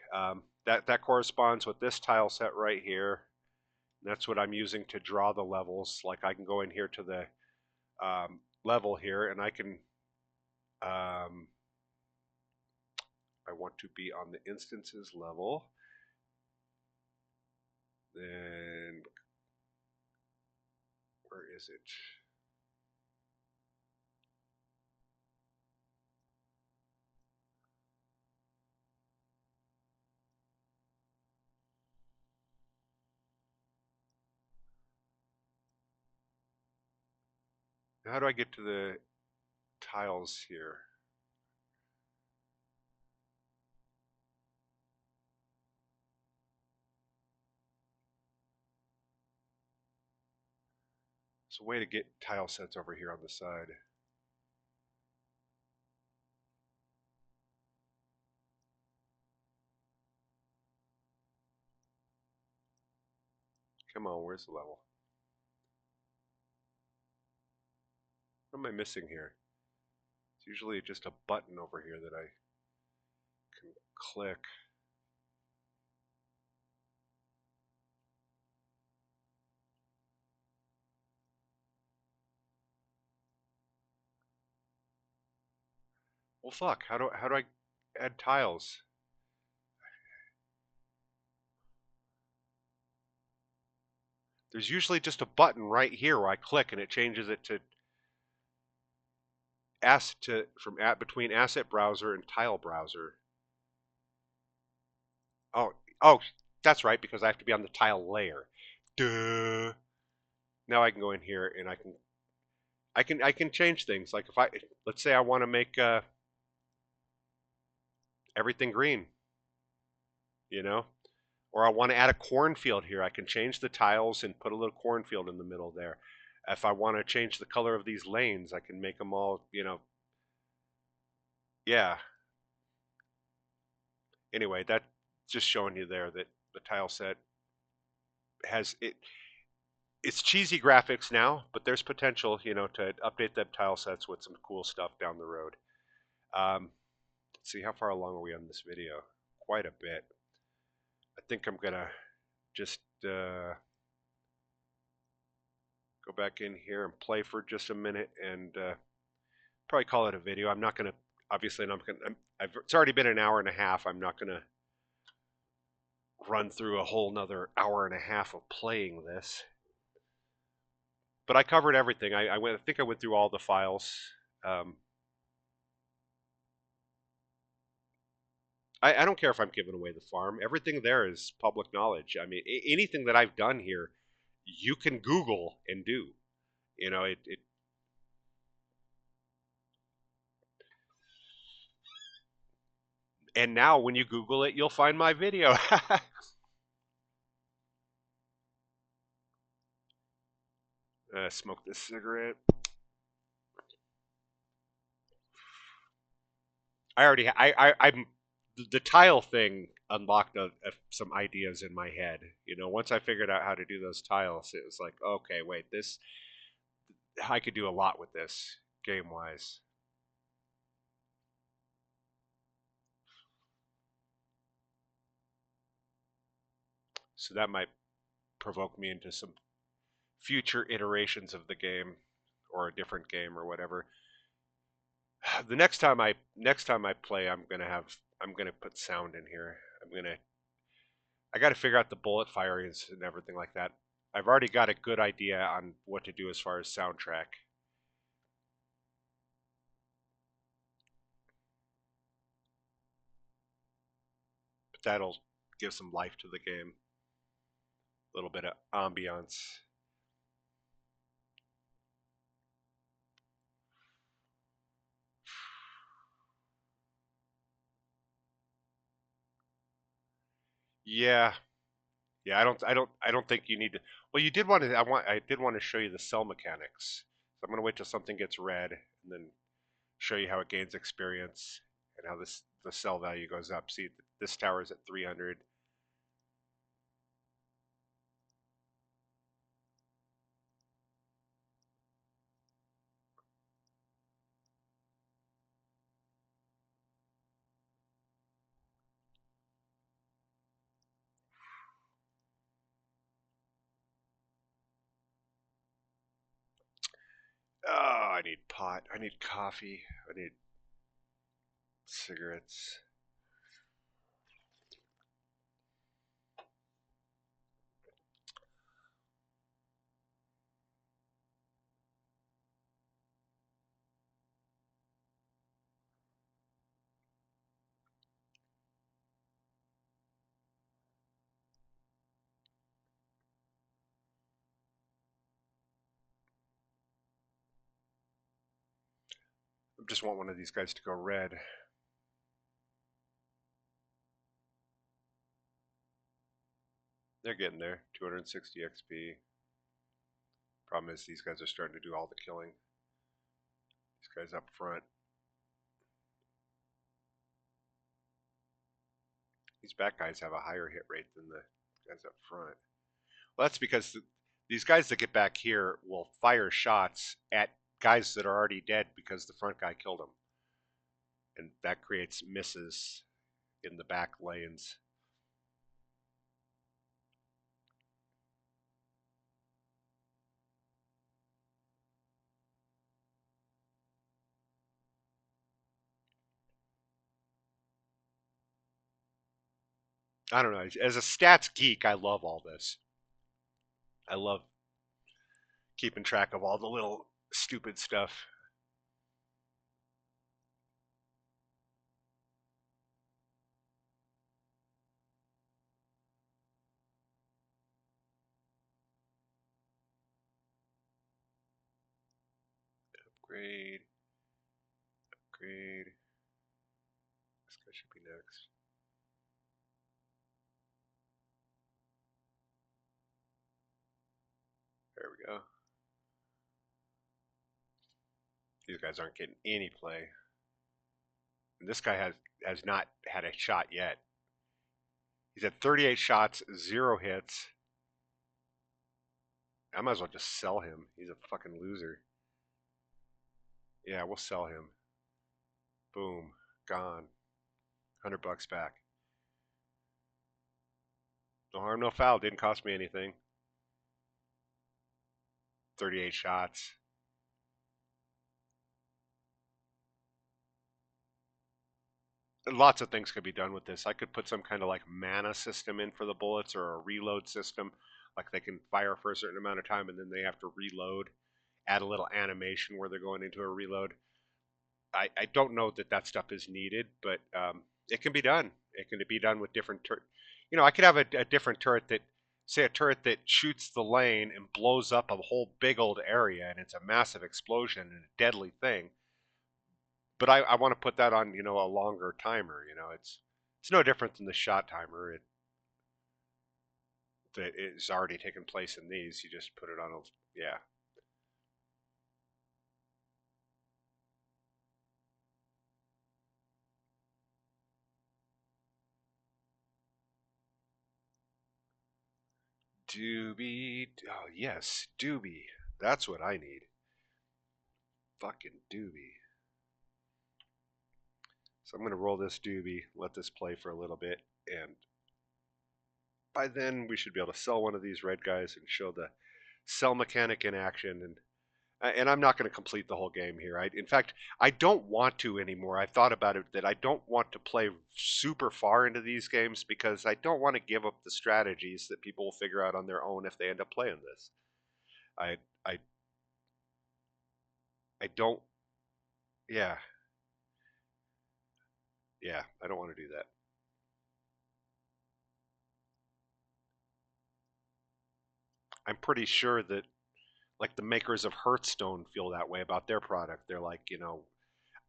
That corresponds with this tile set right here. That's what I'm using to draw the levels. Like I can go in here to the level here, and I can. I want to be on the instances level. Then where is it? How do I get to the tiles here? There's a way to get tile sets over here on the side. Come on, where's the level? What am I missing here? It's usually just a button over here that I can click. Well, fuck. How do I add tiles? There's usually just a button right here where I click and it changes it to between asset browser and tile browser. Oh, oh, that's right, because I have to be on the tile layer. Duh. Now I can go in here and I can change things. Like if let's say I want to make everything green, you know, or I want to add a cornfield here. I can change the tiles and put a little cornfield in the middle there. If I want to change the color of these lanes, I can make them all, yeah. Anyway, that's just showing you there that the tile set has it. It's cheesy graphics now, but there's potential, to update the tile sets with some cool stuff down the road. Let's see, how far along are we on this video? Quite a bit. I think I'm gonna just go back in here and play for just a minute and probably call it a video. I'm not gonna, obviously, it's already been an hour and a half. I'm not gonna run through a whole nother hour and a half of playing this. But I covered everything. I think I went through all the files. I don't care if I'm giving away the farm. Everything there is public knowledge. I mean, anything that I've done here, you can Google and do. It and now when you Google it, you'll find my video. Smoke this cigarette. I'm the tile thing unlocked some ideas in my head. Once I figured out how to do those tiles, it was like, okay, wait, I could do a lot with this game wise. So that might provoke me into some future iterations of the game or a different game or whatever. The next time I play, I'm gonna put sound in here. I got to figure out the bullet firings and everything like that. I've already got a good idea on what to do as far as soundtrack. That'll give some life to the game, a little bit of ambiance. Yeah, yeah. I don't think you need to. Well, you did want to. I did want to show you the cell mechanics. So I'm gonna wait till something gets red, and then show you how it gains experience and how the cell value goes up. See, this tower is at 300. Oh, I need pot. I need coffee. I need cigarettes. I just want one of these guys to go red. They're getting there. 260 XP. Problem is, these guys are starting to do all the killing. These guys up front. These back guys have a higher hit rate than the guys up front. Well, that's because these guys that get back here will fire shots at guys that are already dead because the front guy killed them. And that creates misses in the back lanes. I don't know. As a stats geek, I love all this. I love keeping track of all the little stupid stuff. Upgrade, upgrade. This guy should be next. There we go. These guys aren't getting any play. And this guy has not had a shot yet. He's had 38 shots, 0 hits. I might as well just sell him. He's a fucking loser. Yeah, we'll sell him. Boom. Gone. $100 back. No harm, no foul. Didn't cost me anything. 38 shots. Lots of things could be done with this. I could put some kind of like mana system in for the bullets or a reload system. Like they can fire for a certain amount of time and then they have to reload. Add a little animation where they're going into a reload. I don't know that that stuff is needed, but it can be done. It can be done with different I could have a different turret that, say, a turret that shoots the lane and blows up a whole big old area, and it's a massive explosion and a deadly thing. But I want to put that on, a longer timer. It's no different than the shot timer. That is already taken place in these. You just put it on a, yeah. Doobie. Oh, yes, Doobie. That's what I need. Fucking Doobie. So I'm going to roll this Doobie, let this play for a little bit, and by then we should be able to sell one of these red guys and show the sell mechanic in action. And I'm not going to complete the whole game here. In fact, I don't want to anymore. I've thought about it that I don't want to play super far into these games because I don't want to give up the strategies that people will figure out on their own if they end up playing this. I I I don't. Yeah, yeah. I don't want to do that. I'm pretty sure that like the makers of Hearthstone feel that way about their product. They're like,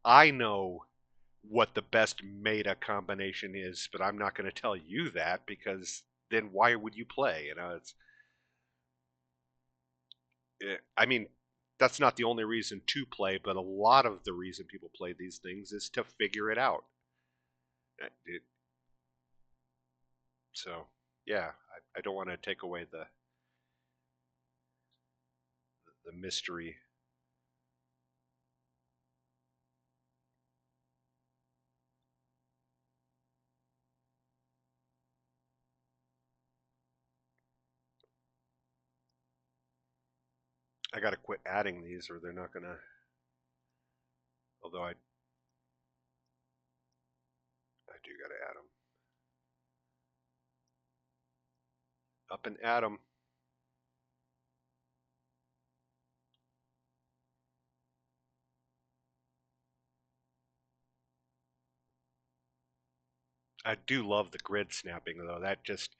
I know what the best meta combination is, but I'm not going to tell you that because then why would you play? I mean, that's not the only reason to play, but a lot of the reason people play these things is to figure it out. It, so, yeah, I don't want to take away the mystery. I got to quit adding these, or they're not gonna. Although I do got to add them up and add them. I do love the grid snapping though. That just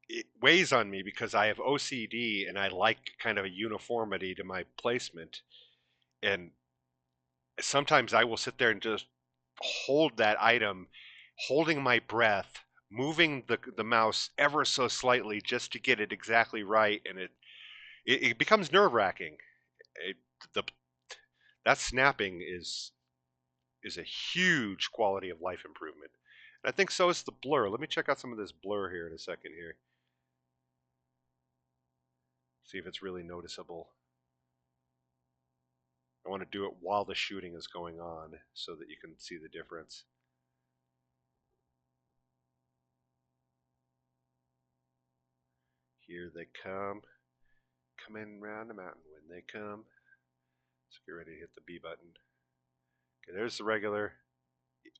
it weighs on me because I have OCD and I like kind of a uniformity to my placement. And sometimes I will sit there and just hold that item, holding my breath, moving the mouse ever so slightly just to get it exactly right, and it becomes nerve wracking. The that snapping is a huge quality of life improvement. And I think so is the blur. Let me check out some of this blur here in a second here. See if it's really noticeable. I want to do it while the shooting is going on so that you can see the difference. Here they come, coming round the mountain when they come. Let's get ready to hit the B button. Okay, there's the regular.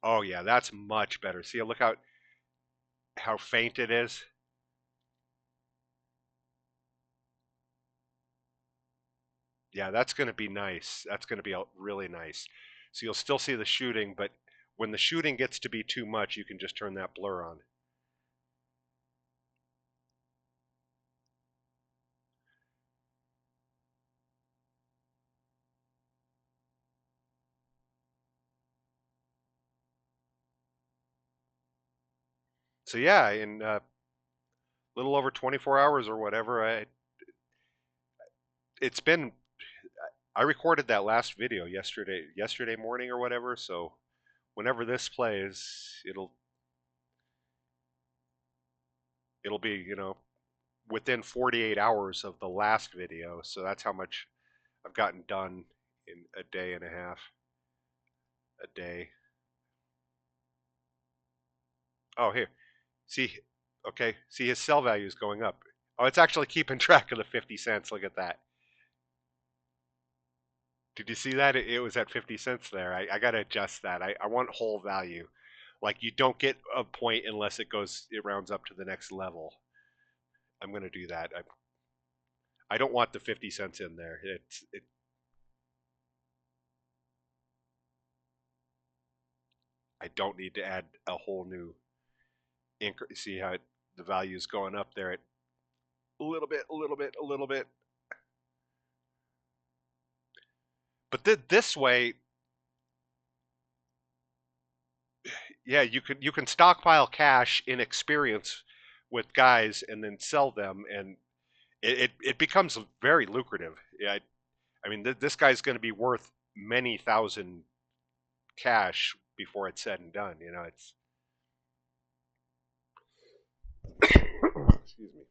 Oh yeah, that's much better. See, look how faint it is. Yeah, that's going to be nice. That's going to be really nice. So you'll still see the shooting, but when the shooting gets to be too much, you can just turn that blur on. So yeah, in a little over 24 hours or whatever, it's been. I recorded that last video yesterday morning or whatever. So whenever this plays, it'll be within 48 hours of the last video. So that's how much I've gotten done in a day and a half, a day. Oh, here. See, okay. See, his sell value is going up. Oh, it's actually keeping track of the 50 cents. Look at that. Did you see that? It was at 50 cents there. I got to adjust that. I want whole value. Like you don't get a point unless it rounds up to the next level. I'm going to do that. I don't want the 50 cents in there. I don't need to add a whole new see how the value is going up there at a little bit, a little bit, a little bit. But this way, yeah, you can stockpile cash in experience with guys and then sell them, and it becomes very lucrative. Yeah, I mean this guy's going to be worth many thousand cash before it's said and done. It's excuse me.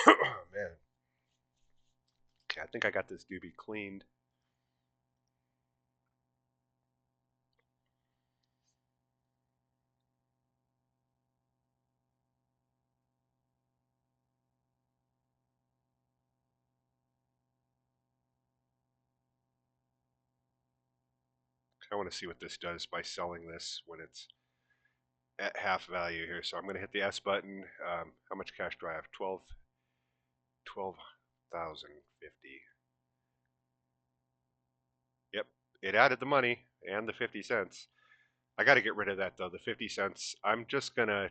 Oh, man. Okay, I think I got this doobie cleaned. I want to see what this does by selling this when it's at half value here. So I'm going to hit the S button. How much cash do I have? 12,050. Yep, it added the money and the 50 cents. I got to get rid of that though. The 50 cents. I'm gonna,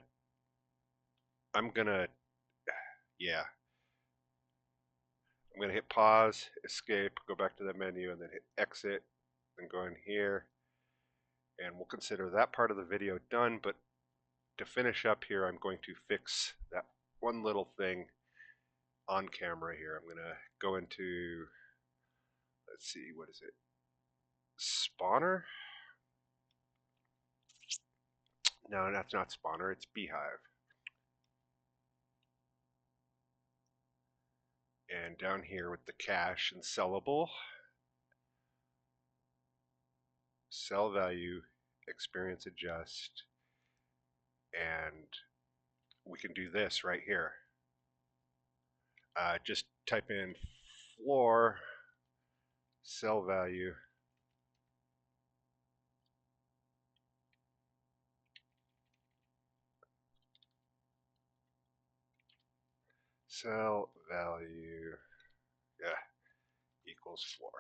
yeah. I'm gonna hit pause, escape, go back to the menu, and then hit exit, and go in here, and we'll consider that part of the video done. But to finish up here, I'm going to fix that one little thing on camera here. I'm gonna go into, let's see, what is it? Spawner? No, that's not Spawner. It's Beehive. And down here with the cash and sellable, sell value, experience adjust, and we can do this right here. Just type in floor, sell value, sell value, yeah, equals floor.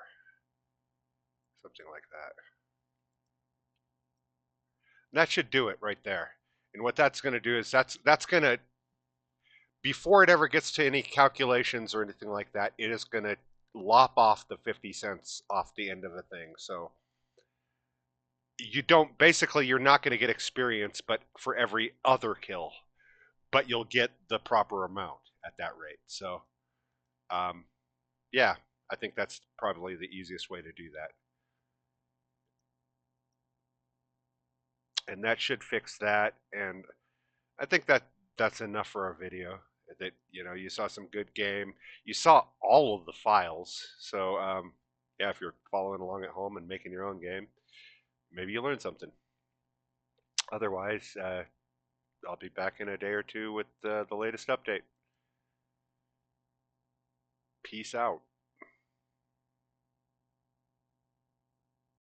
Something like that. And that should do it right there. And what that's going to do is that's going to, before it ever gets to any calculations or anything like that, it is going to lop off the 50 cents off the end of the thing. So you don't, basically you're not going to get experience but for every other kill, but you'll get the proper amount at that rate. So um, yeah, I think that's probably the easiest way to do that. And that should fix that. And I think that's enough for our video. That, you saw some good game. You saw all of the files. So yeah, if you're following along at home and making your own game, maybe you learned something. Otherwise, I'll be back in a day or two with the latest update. Peace out.